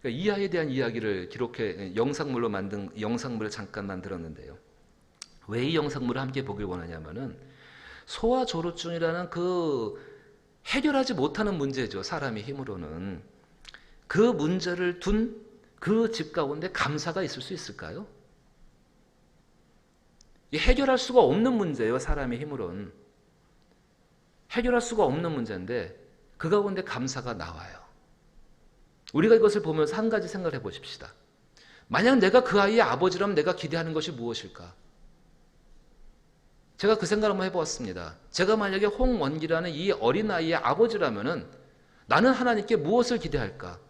이 아이에 대한 이야기를 기록해 영상물을 잠깐 만들었는데요. 왜 이 영상물을 함께 보길 원하냐면은 소아조루증이라는 그 해결하지 못하는 문제죠. 사람의 힘으로는. 그 문제를 둔 그 집 가운데 감사가 있을 수 있을까요? 해결할 수가 없는 문제예요. 사람의 힘으로는. 해결할 수가 없는 문제인데 그 가운데 감사가 나와요. 우리가 이것을 보면서 한 가지 생각을 해보십시다. 만약 내가 그 아이의 아버지라면 내가 기대하는 것이 무엇일까? 제가 그 생각을 한번 해보았습니다. 제가 만약에 홍원기라는 이 어린아이의 아버지라면 나는 하나님께 무엇을 기대할까?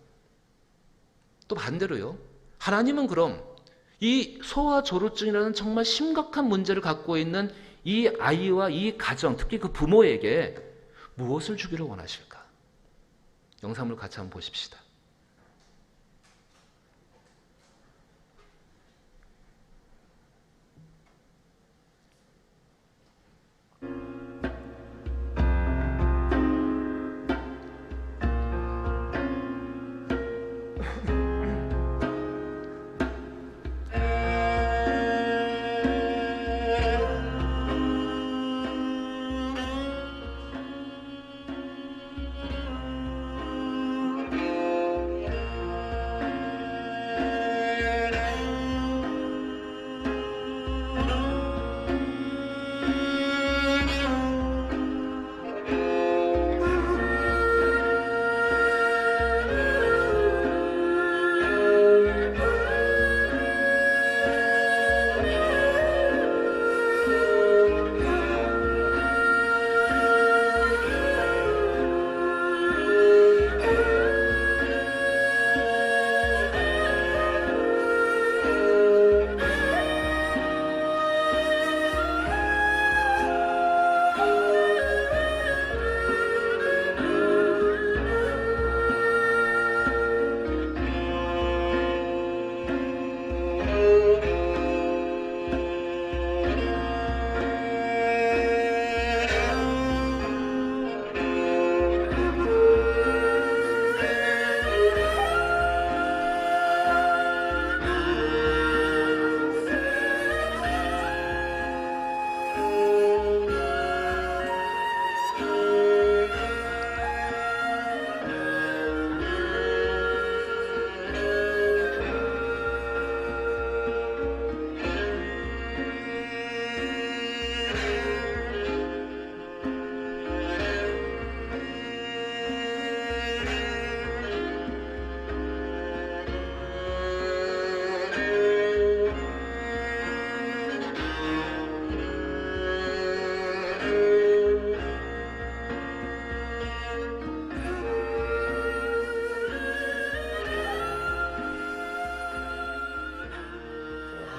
또 반대로요. 하나님은 그럼 이 소아조루증이라는 정말 심각한 문제를 갖고 있는 이 아이와 이 가정, 특히 그 부모에게 무엇을 주기를 원하실까? 영상을 같이 한번 보십시다.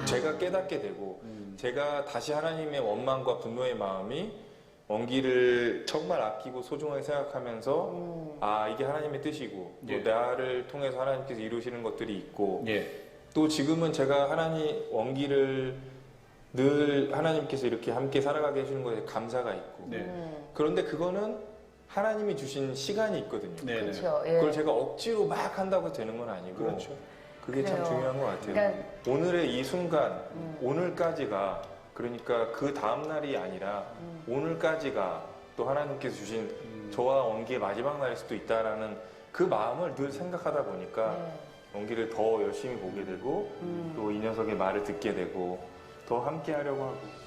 제가 깨닫게 되고 제가 다시 하나님의 원망과 분노의 마음이 원기를 정말 아끼고 소중하게 생각하면서 아 이게 하나님의 뜻이고 또 나를 통해서 하나님께서 이루시는 것들이 있고 또 지금은 제가 원기를 늘 하나님께서 이렇게 함께 살아가게 해주는 것에 감사가 있고 그런데 그거는 하나님이 주신 시간이 있거든요. 그렇죠. 그걸 제가 억지로 막 한다고 되는 건 아니고 그게 참 중요한 것 같아요. 그러니까, 오늘의 이 순간, 오늘까지가 그러니까 그 다음 날이 아니라 오늘까지가 또 하나님께서 주신 저와 원기의 마지막 날일 수도 있다라는 그 마음을 늘 생각하다 보니까 원기를 더 열심히 보게 되고 또 이 녀석의 말을 듣게 되고 더 함께 하려고 하고.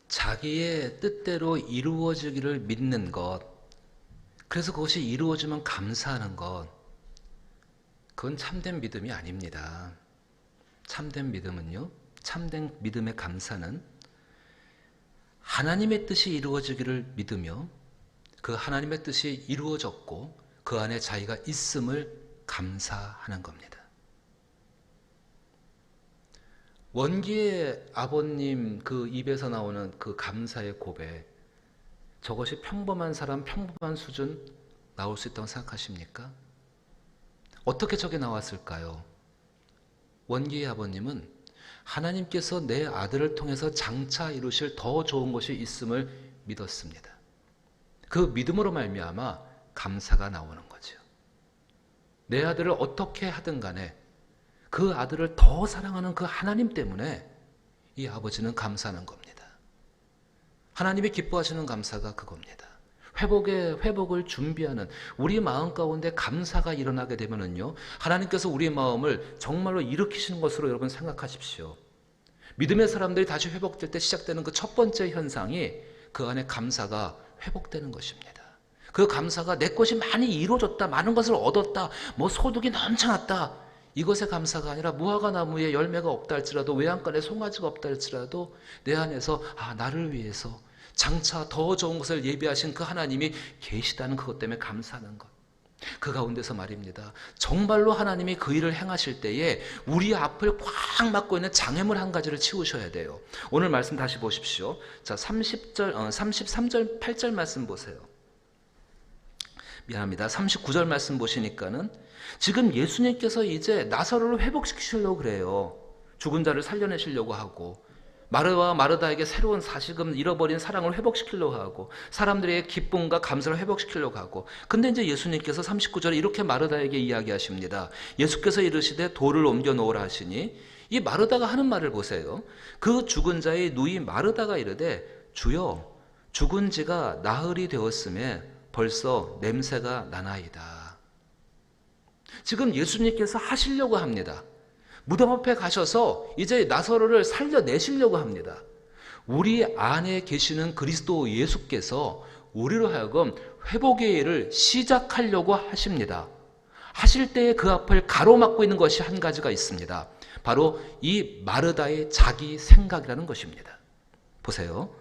자기의 뜻대로 이루어지기를 믿는 것, 그래서 그것이 이루어지면 감사하는 것, 그건 참된 믿음이 아닙니다. 참된 믿음은요, 참된 믿음의 감사는 하나님의 뜻이 이루어지기를 믿으며 그 하나님의 뜻이 이루어졌고 그 안에 자기가 있음을 감사하는 겁니다. 원기의 아버님 그 입에서 나오는 그 감사의 고백, 저것이 평범한 사람, 평범한 수준 나올 수 있다고 생각하십니까? 어떻게 저게 나왔을까요? 원기의 아버님은 하나님께서 내 아들을 통해서 장차 이루실 더 좋은 것이 있음을 믿었습니다. 그 믿음으로 말미암아 감사가 나오는 거죠. 내 아들을 어떻게 하든 간에 그 아들을 더 사랑하는 그 하나님 때문에 이 아버지는 감사하는 겁니다. 하나님이 기뻐하시는 감사가 그겁니다. 회복을 준비하는 우리 마음 가운데 감사가 일어나게 되면은요, 하나님께서 우리의 마음을 정말로 일으키시는 것으로 여러분 생각하십시오. 믿음의 사람들이 다시 회복될 때 시작되는 그 첫 번째 현상이 그 안에 감사가 회복되는 것입니다. 그 감사가 내 것이 많이 이루어졌다, 많은 것을 얻었다, 뭐 소득이 넘쳐났다, 이것의 감사가 아니라 무화과 나무에 열매가 없다 할지라도, 외양간에 송아지가 없다 할지라도 내 안에서 나를 위해서 장차 더 좋은 것을 예비하신 그 하나님이 계시다는 그것 때문에 감사하는 것. 그 가운데서 말입니다, 정말로 하나님이 그 일을 행하실 때에 우리 앞을 꽉 막고 있는 장애물 한 가지를 치우셔야 돼요. 오늘 말씀 다시 보십시오. 자, 33절 8절 말씀 보세요. 미안합니다. 39절 말씀 보시니까는 지금 예수님께서 이제 나사로를 회복시키시려고 그래요. 죽은 자를 살려내시려고 하고, 마르와 마르다에게 새로운 다시금 잃어버린 사랑을 회복시키려고 하고, 사람들의 기쁨과 감사를 회복시키려고 하고, 근데 이제 예수님께서 39절에 이렇게 마르다에게 이야기하십니다. 예수께서 이르시되 돌을 옮겨 놓으라 하시니, 이 마르다가 하는 말을 보세요. 그 죽은 자의 누이 마르다가 이르되 주여 죽은 지가 나흘이 되었음에 벌써 냄새가 나나이다. 지금 예수님께서 하시려고 합니다. 무덤 앞에 가셔서 이제 나사로를 살려내시려고 합니다. 우리 안에 계시는 그리스도 예수께서 우리로 하여금 회복의 일을 시작하려고 하십니다. 하실 때에 그 앞을 가로막고 있는 것이 한 가지가 있습니다. 바로 이 마르다의 자기 생각이라는 것입니다. 보세요.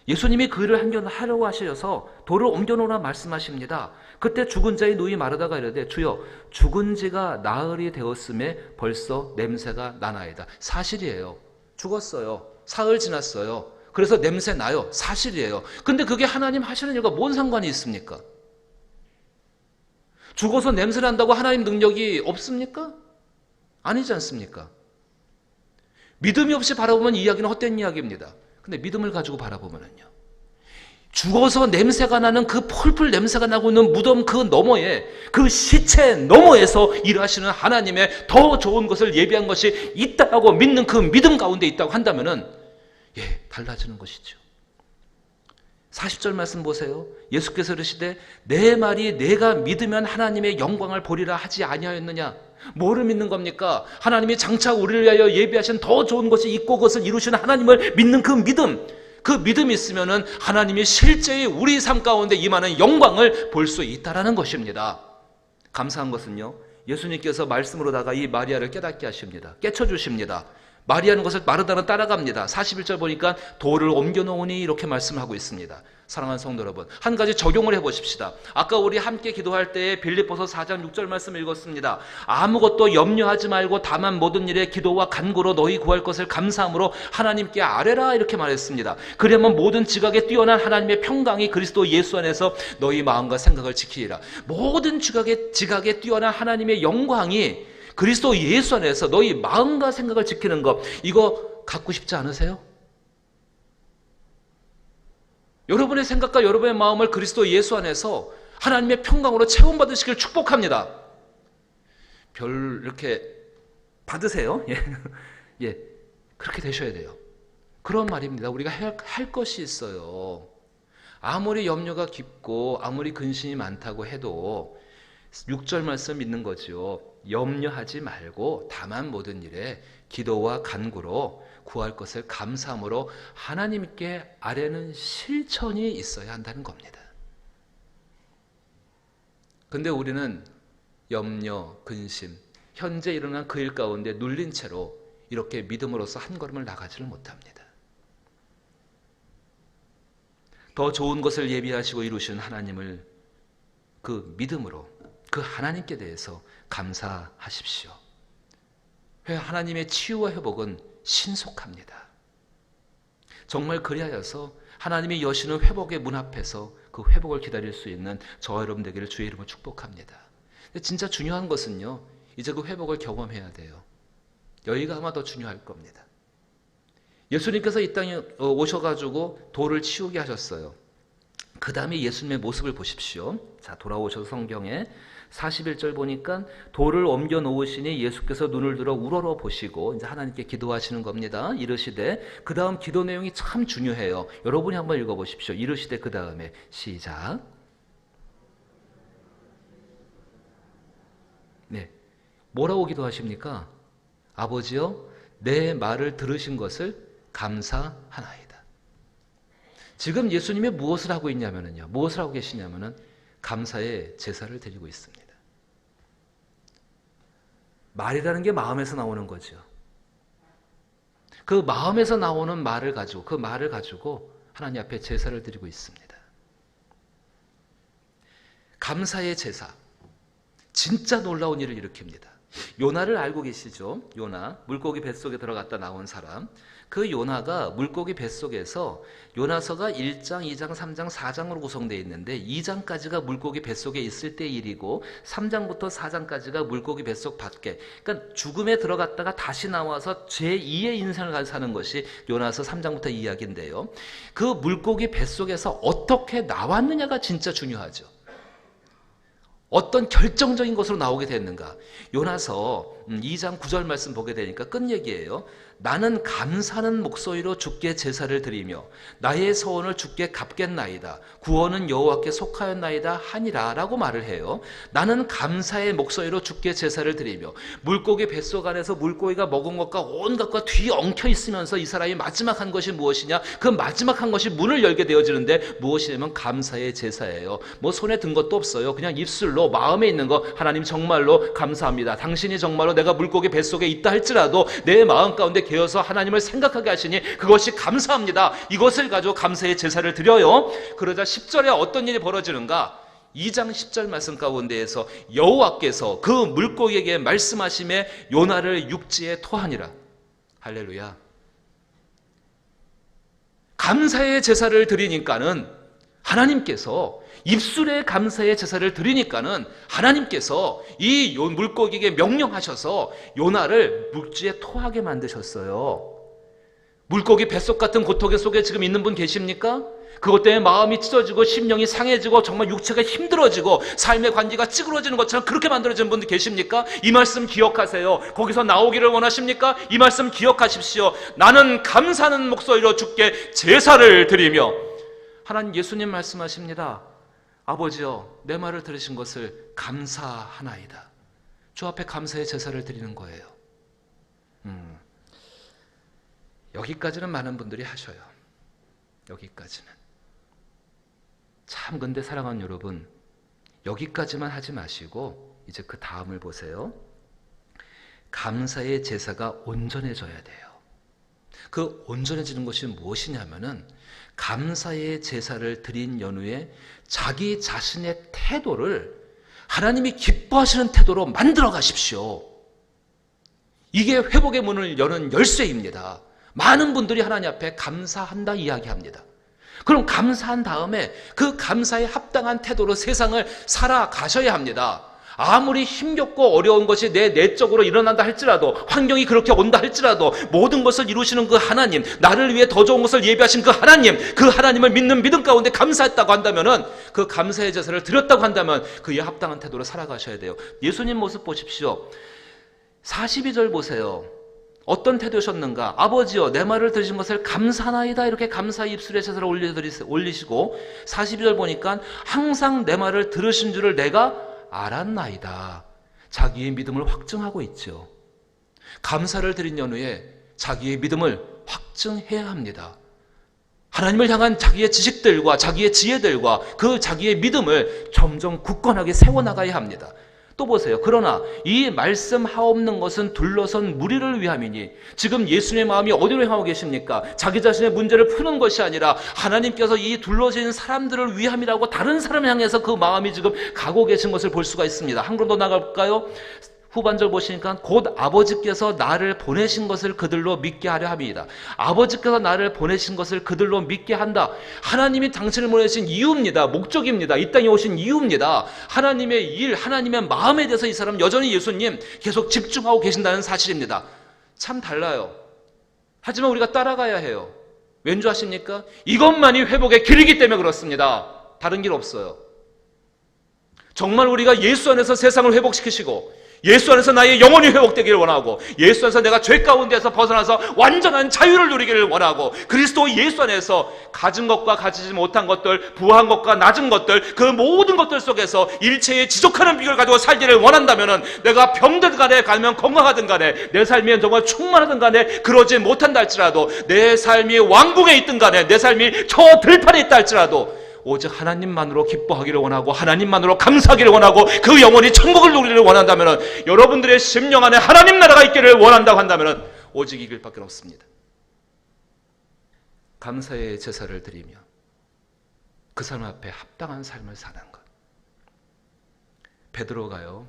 예수님이 그 일을 하려고 하셔서 돌을 옮겨놓으라 말씀하십니다. 그때 죽은 자의 누이 마르다가 이르되 주여 죽은 지가 나흘이 되었음에 벌써 냄새가 나나이다. 사실이에요. 죽었어요. 사흘 지났어요. 그래서 냄새 나요. 사실이에요. 근데 그게 하나님 하시는 일과 뭔 상관이 있습니까? 죽어서 냄새 난다고 하나님 능력이 없습니까? 아니지 않습니까? 믿음이 없이 바라보면 이 이야기는 헛된 이야기입니다. 근데 믿음을 가지고 바라보면요, 죽어서 냄새가 나는 그 펄펄 냄새가 나고 있는 무덤 그 너머에, 그 시체 너머에서 일하시는 하나님의 더 좋은 것을 예비한 것이 있다고 믿는 그 믿음 가운데 있다고 한다면은 달라지는 것이죠. 40절 말씀 보세요. 예수께서 이르시되 내 말이 내가 믿으면 하나님의 영광을 보리라 하지 아니하였느냐. 뭐를 믿는 겁니까? 하나님이 장차 우리를 위하여 예비하신 더 좋은 것이 있고 그것을 이루시는 하나님을 믿는 그 믿음. 그 믿음이 있으면은 하나님이 실제의 우리 삶 가운데 임하는 영광을 볼 수 있다라는 것입니다. 감사한 것은요, 예수님께서 말씀으로다가 이 마리아를 깨닫게 하십니다. 깨쳐주십니다. 마리아는 것을 마르다는 따라갑니다. 41절 보니까 돌을 옮겨놓으니 이렇게 말씀하고 있습니다. 사랑하는 성도 여러분, 한 가지 적용을 해보십시다. 아까 우리 함께 기도할 때에 빌립보서 4장 6절 말씀 읽었습니다. 아무것도 염려하지 말고 다만 모든 일에 기도와 간구로 너희 구할 것을 감사함으로 하나님께 아뢰라 이렇게 말했습니다. 그러면 모든 지각에 뛰어난 하나님의 평강이 그리스도 예수 안에서 너희 마음과 생각을 지키리라. 모든 지각에 뛰어난 하나님의 영광이 그리스도 예수 안에서 너희 마음과 생각을 지키는 것, 이거 갖고 싶지 않으세요? 여러분의 생각과 여러분의 마음을 그리스도 예수 안에서 하나님의 평강으로 체험받으시길 축복합니다. 별 이렇게 받으세요. 예, 그렇게 되셔야 돼요. 그런 말입니다. 우리가 할 것이 있어요. 아무리 염려가 깊고 아무리 근심이 많다고 해도 6절 말씀 믿는 거죠. 염려하지 말고 다만 모든 일에 기도와 간구로 구할 것을 감사함으로 하나님께 아뢰는 실천이 있어야 한다는 겁니다. 근데 우리는 염려, 근심, 현재 일어난 그 일 가운데 눌린 채로 이렇게 믿음으로써 한 걸음을 나가지를 못합니다. 더 좋은 것을 예비하시고 이루시는 하나님을 그 믿음으로 그 하나님께 대해서 감사하십시오. 하나님의 치유와 회복은 신속합니다. 정말 그리하여서 하나님이 여시는 회복의 문 앞에서 그 회복을 기다릴 수 있는 저와 여러분 되기를 주의 이름으로 축복합니다. 진짜 중요한 것은요, 이제 그 회복을 경험해야 돼요. 여기가 아마 더 중요할 겁니다. 예수님께서 이 땅에 오셔가지고 돌을 치우게 하셨어요. 그 다음에 예수님의 모습을 보십시오. 자, 돌아오셔서 성경에 41절 보니까 돌을 옮겨 놓으시니 예수께서 눈을 들어 우러러 보시고 이제 하나님께 기도하시는 겁니다. 이르시되, 그 다음 기도 내용이 참 중요해요. 여러분이 한번 읽어보십시오. 이르시되 그 다음에 시작. 네, 뭐라고 기도하십니까? 아버지여, 내 말을 들으신 것을 감사하나이다. 지금 예수님이 무엇을 하고 있냐면요, 무엇을 하고 계시냐면은 감사의 제사를 드리고 있습니다. 말이라는 게 마음에서 나오는 거죠. 그 마음에서 나오는 말을 가지고, 그 말을 가지고 하나님 앞에 제사를 드리고 있습니다. 감사의 제사, 진짜 놀라운 일을 일으킵니다. 요나를 알고 계시죠? 요나, 물고기 뱃속에 들어갔다 나온 사람. 그 요나가 물고기 뱃속에서 요나서가 1장, 2장, 3장, 4장으로 구성되어 있는데 2장까지가 물고기 뱃속에 있을 때 일이고 3장부터 4장까지가 물고기 뱃속 밖에, 그러니까 죽음에 들어갔다가 다시 나와서 제2의 인생을 사는 것이 요나서 3장부터 이야기인데요. 그 물고기 뱃속에서 어떻게 나왔느냐가 진짜 중요하죠. 어떤 결정적인 것으로 나오게 됐는가. 요나서 2장 9절 말씀 보게 되니까 끝 얘기예요. 나는 감사하는 목소리로 주께 제사를 드리며 나의 서원을 주께 갚겠나이다. 구원은 여호와께 속하였나이다 하니라 라고 말을 해요. 나는 감사의 목소리로 주께 제사를 드리며, 물고기 뱃속 안에서 물고기가 먹은 것과 온 것과 뒤엉켜 있으면서 이 사람이 마지막 한 것이 무엇이냐? 그 마지막 한 것이 문을 열게 되어지는데 무엇이냐면 감사의 제사예요. 뭐 손에 든 것도 없어요. 그냥 입술로 마음에 있는 거, 하나님 정말로 감사합니다. 당신이 정말로 내가 물고기 뱃속에 있다 할지라도 내 마음 가운데 개어서 하나님을 생각하게 하시니 그것이 감사합니다. 이것을 가지고 감사의 제사를 드려요. 그러자 10절에 어떤 일이 벌어지는가? 2장 10절 말씀 가운데에서 여호와께서 그 물고기에게 말씀하심에 요나를 육지에 토하니라. 할렐루야. 감사의 제사를 드리니까는 하나님께서, 입술에 감사의 제사를 드리니까는 하나님께서 이 물고기에게 명령하셔서 요나를 육지에 토하게 만드셨어요. 물고기 뱃속 같은 고통 속에 지금 있는 분 계십니까? 그것 때문에 마음이 찢어지고 심령이 상해지고 정말 육체가 힘들어지고 삶의 관계가 찌그러지는 것처럼 그렇게 만들어지는 분들 계십니까? 이 말씀 기억하세요. 거기서 나오기를 원하십니까? 이 말씀 기억하십시오. 나는 감사하는 목소리로 주께 제사를 드리며. 하나님 예수님 말씀하십니다. 아버지여, 내 말을 들으신 것을 감사하나이다. 주 앞에 감사의 제사를 드리는 거예요. 여기까지는 많은 분들이 하셔요. 여기까지는. 참, 근데 사랑하는 여러분, 여기까지만 하지 마시고 이제 그 다음을 보세요. 감사의 제사가 온전해져야 돼요. 그 온전해지는 것이 무엇이냐면은 감사의 제사를 드린 연후에 자기 자신의 태도를 하나님이 기뻐하시는 태도로 만들어 가십시오. 이게 회복의 문을 여는 열쇠입니다. 많은 분들이 하나님 앞에 감사한다 이야기합니다. 그럼 감사한 다음에 그 감사에 합당한 태도로 세상을 살아가셔야 합니다. 아무리 힘겹고 어려운 것이 내 내적으로 일어난다 할지라도, 환경이 그렇게 온다 할지라도, 모든 것을 이루시는 그 하나님, 나를 위해 더 좋은 것을 예비하신 그 하나님을 믿는 믿음 가운데 감사했다고 한다면은, 그 감사의 제사를 드렸다고 한다면 그에 합당한 태도로 살아가셔야 돼요. 예수님 모습 보십시오. 42절 보세요. 어떤 태도셨는가? 아버지여, 내 말을 들으신 것을 감사하나이다. 이렇게 감사의 입술에 제사를 올리시고, 42절 보니까 항상 내 말을 들으신 줄을 내가 알았나이다. 자기의 믿음을 확증하고 있죠. 감사를 드린 연후에 자기의 믿음을 확증해야 합니다. 하나님을 향한 자기의 지식들과 자기의 지혜들과 그 자기의 믿음을 점점 굳건하게 세워나가야 합니다. 또 보세요. 그러나 이 말씀하옵는 것은 둘러선 무리를 위함이니, 지금 예수님의 마음이 어디로 향하고 계십니까? 자기 자신의 문제를 푸는 것이 아니라 하나님께서 이 둘러진 사람들을 위함이라고 다른 사람을 향해서 그 마음이 지금 가고 계신 것을 볼 수가 있습니다. 한 걸음 더 나갈까요? 후반절 보시니까 곧 아버지께서 나를 보내신 것을 그들로 믿게 하려 함이다. 아버지께서 나를 보내신 것을 그들로 믿게 한다. 하나님이 당신을 보내신 이유입니다. 목적입니다. 이 땅에 오신 이유입니다. 하나님의 일, 하나님의 마음에 대해서 이 사람 여전히 예수님 계속 집중하고 계신다는 사실입니다. 참 달라요. 하지만 우리가 따라가야 해요. 왠지 아십니까? 이것만이 회복의 길이기 때문에 그렇습니다. 다른 길 없어요. 정말 우리가 예수 안에서 세상을 회복시키시고, 예수 안에서 나의 영혼이 회복되기를 원하고, 예수 안에서 내가 죄 가운데서 벗어나서 완전한 자유를 누리기를 원하고, 그리스도 예수 안에서 가진 것과 가지지 못한 것들, 부한 것과 낮은 것들, 그 모든 것들 속에서 일체의 지속하는 비결을 가지고 살기를 원한다면은, 내가 병든 간에 가면 건강하든 간에, 내 삶이 정말 충만하든 간에 그러지 못한다 할지라도, 내 삶이 왕궁에 있든 간에, 내 삶이 저 들판에 있다 할지라도 오직 하나님만으로 기뻐하기를 원하고, 하나님만으로 감사하기를 원하고, 그 영혼이 천국을 누리기를 원한다면, 여러분들의 심령 안에 하나님 나라가 있기를 원한다고 한다면 오직 이 길밖에 없습니다. 감사의 제사를 드리며 그 사람 앞에 합당한 삶을 사는 것. 베드로가요,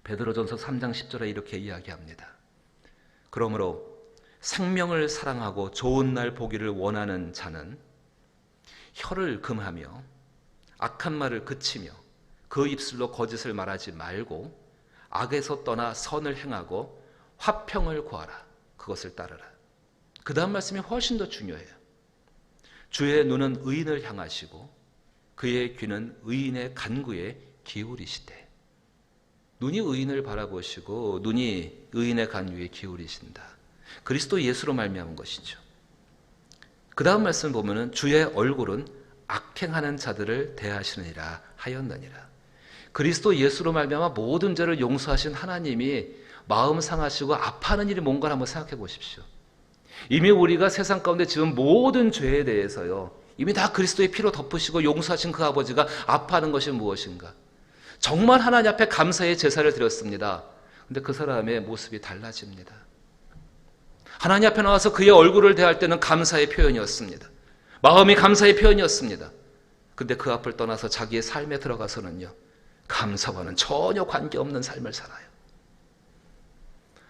베드로전서 3장 10절에 이렇게 이야기합니다. 그러므로 생명을 사랑하고 좋은 날 보기를 원하는 자는 혀를 금하며 악한 말을 그치며 그 입술로 거짓을 말하지 말고 악에서 떠나 선을 행하고 화평을 구하라. 그것을 따르라. 그 다음 말씀이 훨씬 더 중요해요. 주의 눈은 의인을 향하시고 그의 귀는 의인의 간구에 기울이시되. 눈이 의인을 바라보시고 눈이 의인의 간구에 기울이신다. 그리스도 예수로 말미암은 것이죠. 그 다음 말씀 보면은 주의 얼굴은 악행하는 자들을 대하시느니라 하였느니라. 그리스도 예수로 말미암아 모든 죄를 용서하신 하나님이 마음 상하시고 아파하는 일이 뭔가 한번 생각해 보십시오. 이미 우리가 세상 가운데 지은 모든 죄에 대해서요, 이미 다 그리스도의 피로 덮으시고 용서하신 그 아버지가 아파하는 것이 무엇인가? 정말 하나님 앞에 감사의 제사를 드렸습니다. 근데 그 사람의 모습이 달라집니다. 하나님 앞에 나와서 그의 얼굴을 대할 때는 감사의 표현이었습니다. 마음이 감사의 표현이었습니다. 근데 그 앞을 떠나서 자기의 삶에 들어가서는요, 감사와는 전혀 관계없는 삶을 살아요.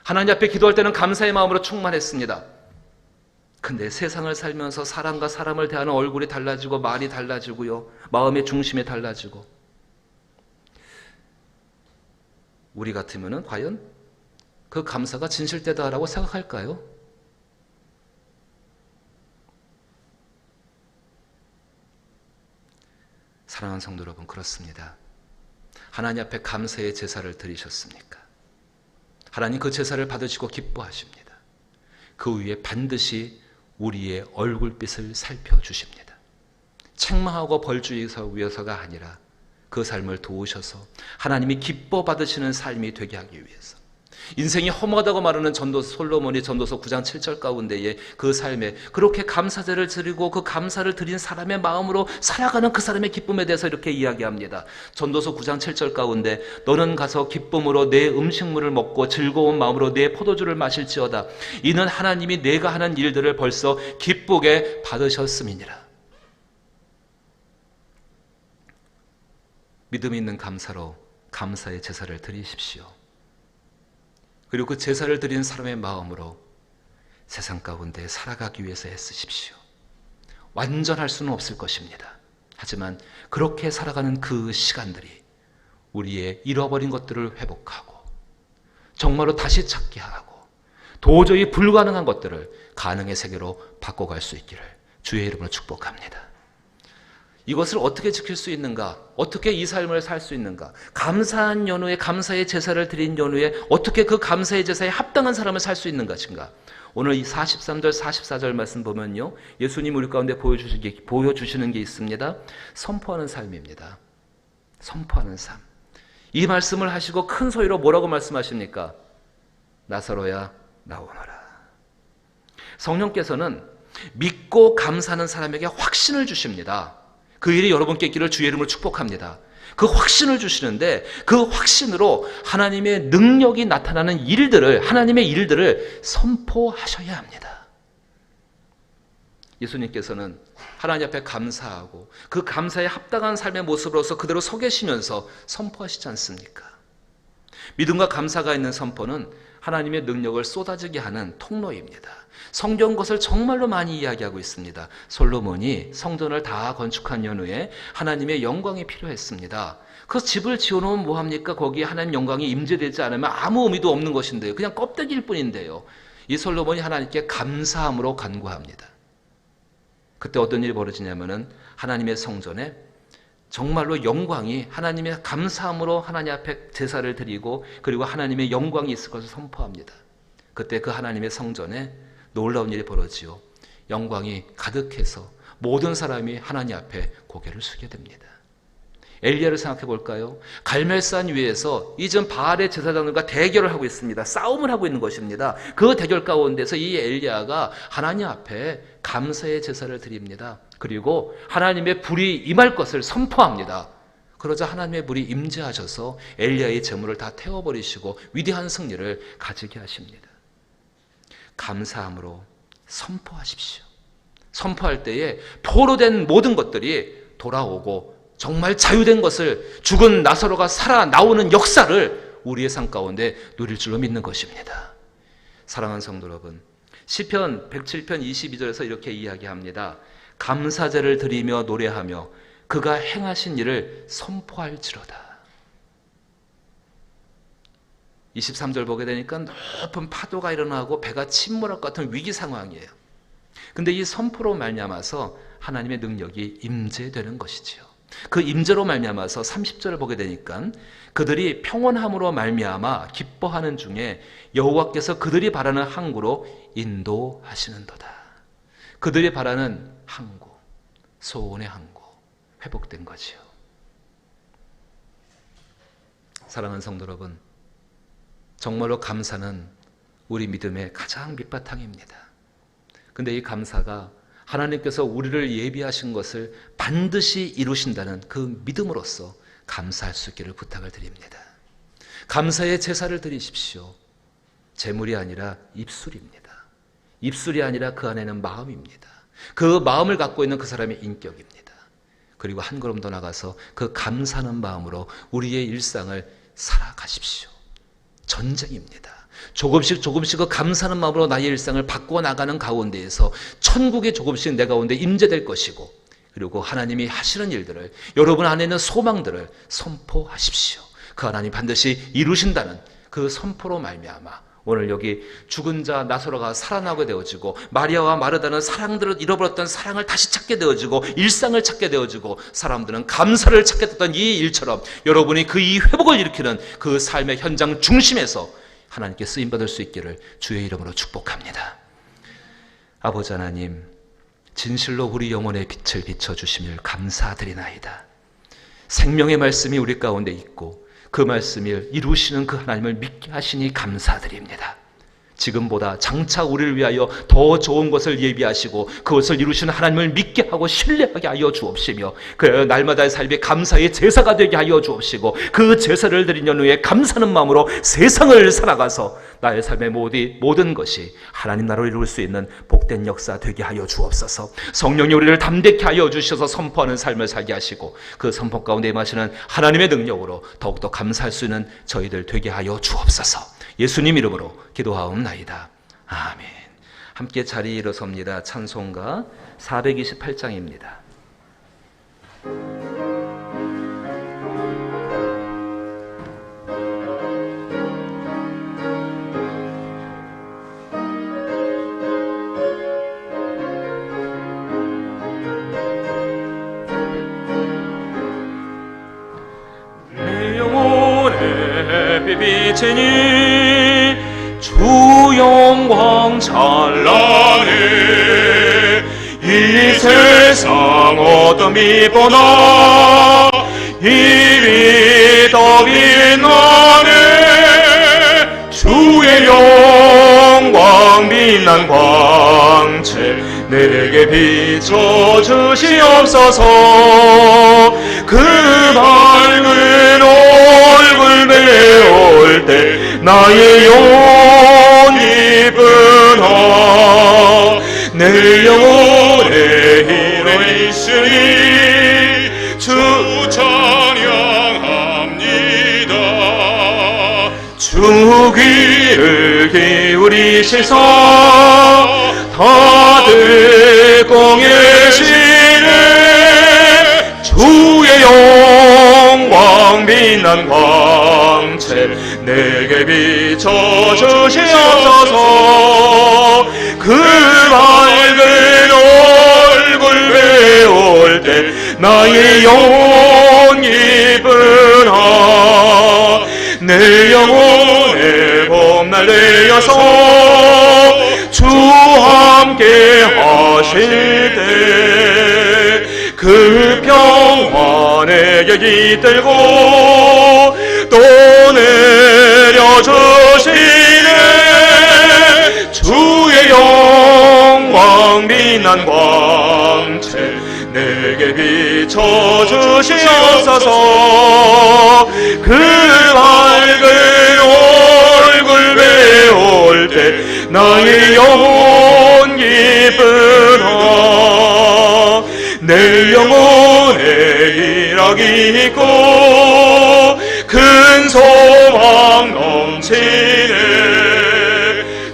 하나님 앞에 기도할 때는 감사의 마음으로 충만했습니다. 근데 세상을 살면서 사람과 사람을 대하는 얼굴이 달라지고 말이 달라지고요, 마음의 중심이 달라지고. 우리 같으면은 과연 그 감사가 진실되다라고 생각할까요? 사랑하는 성도 여러분, 그렇습니다. 하나님 앞에 감사의 제사를 드리셨습니까? 하나님 그 제사를 받으시고 기뻐하십니다. 그 위에 반드시 우리의 얼굴빛을 살펴주십니다. 책망하고 벌주의서 위해서가 아니라 그 삶을 도우셔서 하나님이 기뻐 받으시는 삶이 되게 하기 위해서, 인생이 허무하다고 말하는 전도서 솔로몬이 전도서 9장 7절 가운데에 그 삶에 그렇게 감사제를 드리고 그 감사를 드린 사람의 마음으로 살아가는 그 사람의 기쁨에 대해서 이렇게 이야기합니다. 전도서 9장 7절 가운데 너는 가서 기쁨으로 내 음식물을 먹고 즐거운 마음으로 내 포도주를 마실지어다. 이는 하나님이 내가 하는 일들을 벌써 기쁘게 받으셨음이니라. 믿음 있는 감사로 감사의 제사를 드리십시오. 그리고 그 제사를 드린 사람의 마음으로 세상 가운데 살아가기 위해서 애쓰십시오. 완전할 수는 없을 것입니다. 하지만 그렇게 살아가는 그 시간들이 우리의 잃어버린 것들을 회복하고 정말로 다시 찾게 하고 도저히 불가능한 것들을 가능의 세계로 바꿔갈 수 있기를 주의 이름으로 축복합니다. 이것을 어떻게 지킬 수 있는가? 어떻게 이 삶을 살 수 있는가? 감사한 연후에, 감사의 제사를 드린 연후에 어떻게 그 감사의 제사에 합당한 사람을 살 수 있는 것인가? 오늘 이 43절, 44절 말씀 보면요, 예수님 우리 가운데 보여주시는 게 있습니다. 선포하는 삶입니다. 선포하는 삶. 이 말씀을 하시고 큰 소리로 뭐라고 말씀하십니까? 나사로야 나오너라. 성령께서는 믿고 감사하는 사람에게 확신을 주십니다. 그 일이 여러분께 있기를 주의 이름으로 축복합니다. 그 확신을 주시는데 그 확신으로 하나님의 능력이 나타나는 일들을, 하나님의 일들을 선포하셔야 합니다. 예수님께서는 하나님 앞에 감사하고 그 감사에 합당한 삶의 모습으로서 그대로 서 계시면서 선포하시지 않습니까? 믿음과 감사가 있는 선포는 하나님의 능력을 쏟아지게 하는 통로입니다. 성경 것을 정말로 많이 이야기하고 있습니다. 솔로몬이 성전을 다 건축한 연후에 하나님의 영광이 필요했습니다. 그 집을 지어놓으면 뭐합니까? 거기에 하나님 영광이 임재되지 않으면 아무 의미도 없는 것인데요. 그냥 껍데기일 뿐인데요. 이 솔로몬이 하나님께 감사함으로 간구합니다. 그때 어떤 일이 벌어지냐면은 하나님의 성전에 정말로 영광이, 하나님의 감사함으로 하나님 앞에 제사를 드리고 그리고 하나님의 영광이 있을 것을 선포합니다. 그때 그 하나님의 성전에 놀라운 일이 벌어지요. 영광이 가득해서 모든 사람이 하나님 앞에 고개를 숙게 됩니다. 엘리야를 생각해 볼까요? 갈멜산 위에서 이전 바알의 제사장들과 대결을 하고 있습니다. 싸움을 하고 있는 것입니다. 그 대결 가운데서 이 엘리야가 하나님 앞에 감사의 제사를 드립니다. 그리고 하나님의 불이 임할 것을 선포합니다. 그러자 하나님의 불이 임재하셔서 엘리야의 재물을 다 태워버리시고 위대한 승리를 가지게 하십니다. 감사함으로 선포하십시오. 선포할 때에 포로된 모든 것들이 돌아오고 정말 자유된 것을, 죽은 나사로가 살아 나오는 역사를 우리의 삶 가운데 누릴 줄로 믿는 것입니다. 사랑하는 성도 여러분, 시편 107편 22절에서 이렇게 이야기합니다. 감사제를 드리며 노래하며 그가 행하신 일을 선포할지로다. 23절 보게 되니까 높은 파도가 일어나고 배가 침몰할 것 같은 위기 상황이에요. 근데 이 선포로 말미암아서 하나님의 능력이 임재되는 것이지요. 그 임재로 말미암아서 30절을 보게 되니까 그들이 평온함으로 말미암아 기뻐하는 중에 여호와께서 그들이 바라는 항구로 인도하시는도다. 그들이 바라는 항구, 소원의 항구, 회복된 거지요. 사랑하는 성도 여러분, 정말로 감사는 우리 믿음의 가장 밑바탕입니다. 근데 이 감사가 하나님께서 우리를 예비하신 것을 반드시 이루신다는 그 믿음으로써 감사할 수 있기를 부탁을 드립니다. 감사의 제사를 드리십시오. 재물이 아니라 입술입니다. 입술이 아니라 그 안에는 마음입니다. 그 마음을 갖고 있는 그 사람의 인격입니다. 그리고 한 걸음 더 나가서 그 감사하는 마음으로 우리의 일상을 살아가십시오. 전쟁입니다. 조금씩 그 감사하는 마음으로 나의 일상을 바꾸어 나가는 가운데에서 천국이 조금씩 내 가운데 임재될 것이고, 그리고 하나님이 하시는 일들을, 여러분 안에 있는 소망들을 선포하십시오. 그 하나님 반드시 이루신다는 그 선포로 말미암아 오늘 여기 죽은 자 나사로가 살아나게 되어지고, 마리아와 마르다는 사랑들을 잃어버렸던 사랑을 다시 찾게 되어지고, 일상을 찾게 되어지고, 사람들은 감사를 찾게 됐던 이 일처럼 여러분이 그 이 회복을 일으키는 그 삶의 현장 중심에서 하나님께 쓰임받을 수 있기를 주의 이름으로 축복합니다. 아버지 하나님, 진실로 우리 영혼의 빛을 비춰주심을 감사드리나이다. 생명의 말씀이 우리 가운데 있고 그 말씀을 이루시는 그 하나님을 믿게 하시니 감사드립니다. 지금보다 장차 우리를 위하여 더 좋은 것을 예비하시고 그것을 이루시는 하나님을 믿게 하고 신뢰하게 하여 주옵시며 그 날마다의 삶이 감사의 제사가 되게 하여 주옵시고 그 제사를 드리는 후에 감사하는 마음으로 세상을 살아가서 나의 삶의 모든 것이 하나님 나라를 이룰 수 있는 복된 역사 되게 하여 주옵소서. 성령이 우리를 담대케 하여 주셔서 선포하는 삶을 살게 하시고 그 선포 가운데 임하시는 하나님의 능력으로 더욱더 감사할 수 있는 저희들 되게 하여 주옵소서. 예수님 이름으로 기도하옵나이다. 아멘. 함께 자리에 일어섭니다. 찬송가 428장입니다. 내 영혼의 비비치니 주 영광 찬란해. 이 세상 어떤 미보나 이미 더 빛나네. 주의 영광 빛난 광채 내게 비춰주시옵소서. 그 밝은 얼굴 배울 때 나의 영혼 기쁘나. 내 영혼의 힘에 있으니 주 찬양합니다. 주 귀를 기울이시사 다 듣고 계시네. 주의 영광 빛난 광채 내게 비춰주시옵소서. 그 밝은 얼굴 배울 때 나의 영혼 기쁘나. 내 영혼의 봄날 되어서 주 함께 하실 때 그 평화 내게 깃들고 또 내려주시네. 주의 영광 빛난 광채 내게 비춰주시옵소서. 그 밝은 얼굴 배울 때 나의 영혼 기쁘나. 내 영혼에 희락이 있고 큰 소망 넘치네.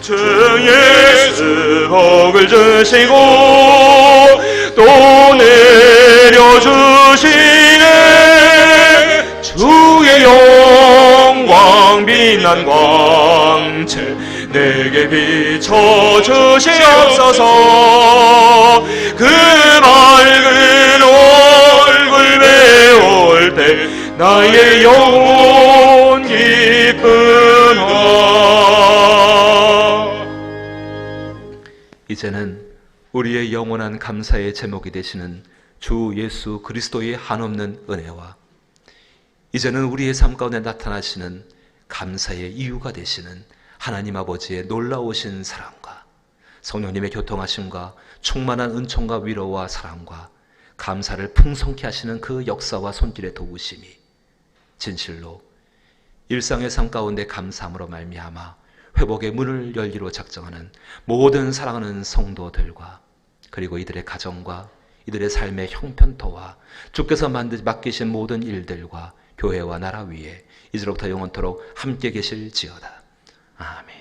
주 예수 복을 주시고 또 내려주시네. 주의 영광 빛난 광채 내게 비춰주시옵소서. 그 밝은 얼굴 배울 때 나의 영혼 기쁘나. 이제는 우리의 영원한 감사의 제목이 되시는 주 예수 그리스도의 한없는 은혜와 이제는 우리의 삶 가운데 나타나시는 감사의 이유가 되시는 하나님 아버지의 놀라우신 사랑과 성령님의 교통하심과 충만한 은총과 위로와 사랑과 감사를 풍성케 하시는 그 역사와 손길의 도우심이 진실로 일상의 삶 가운데 감사함으로 말미암아 회복의 문을 열기로 작정하는 모든 사랑하는 성도들과 그리고 이들의 가정과 이들의 삶의 형편토와 주께서 맡기신 모든 일들과 교회와 나라 위에 이제로부터 영원토록 함께 계실지어다. 아멘.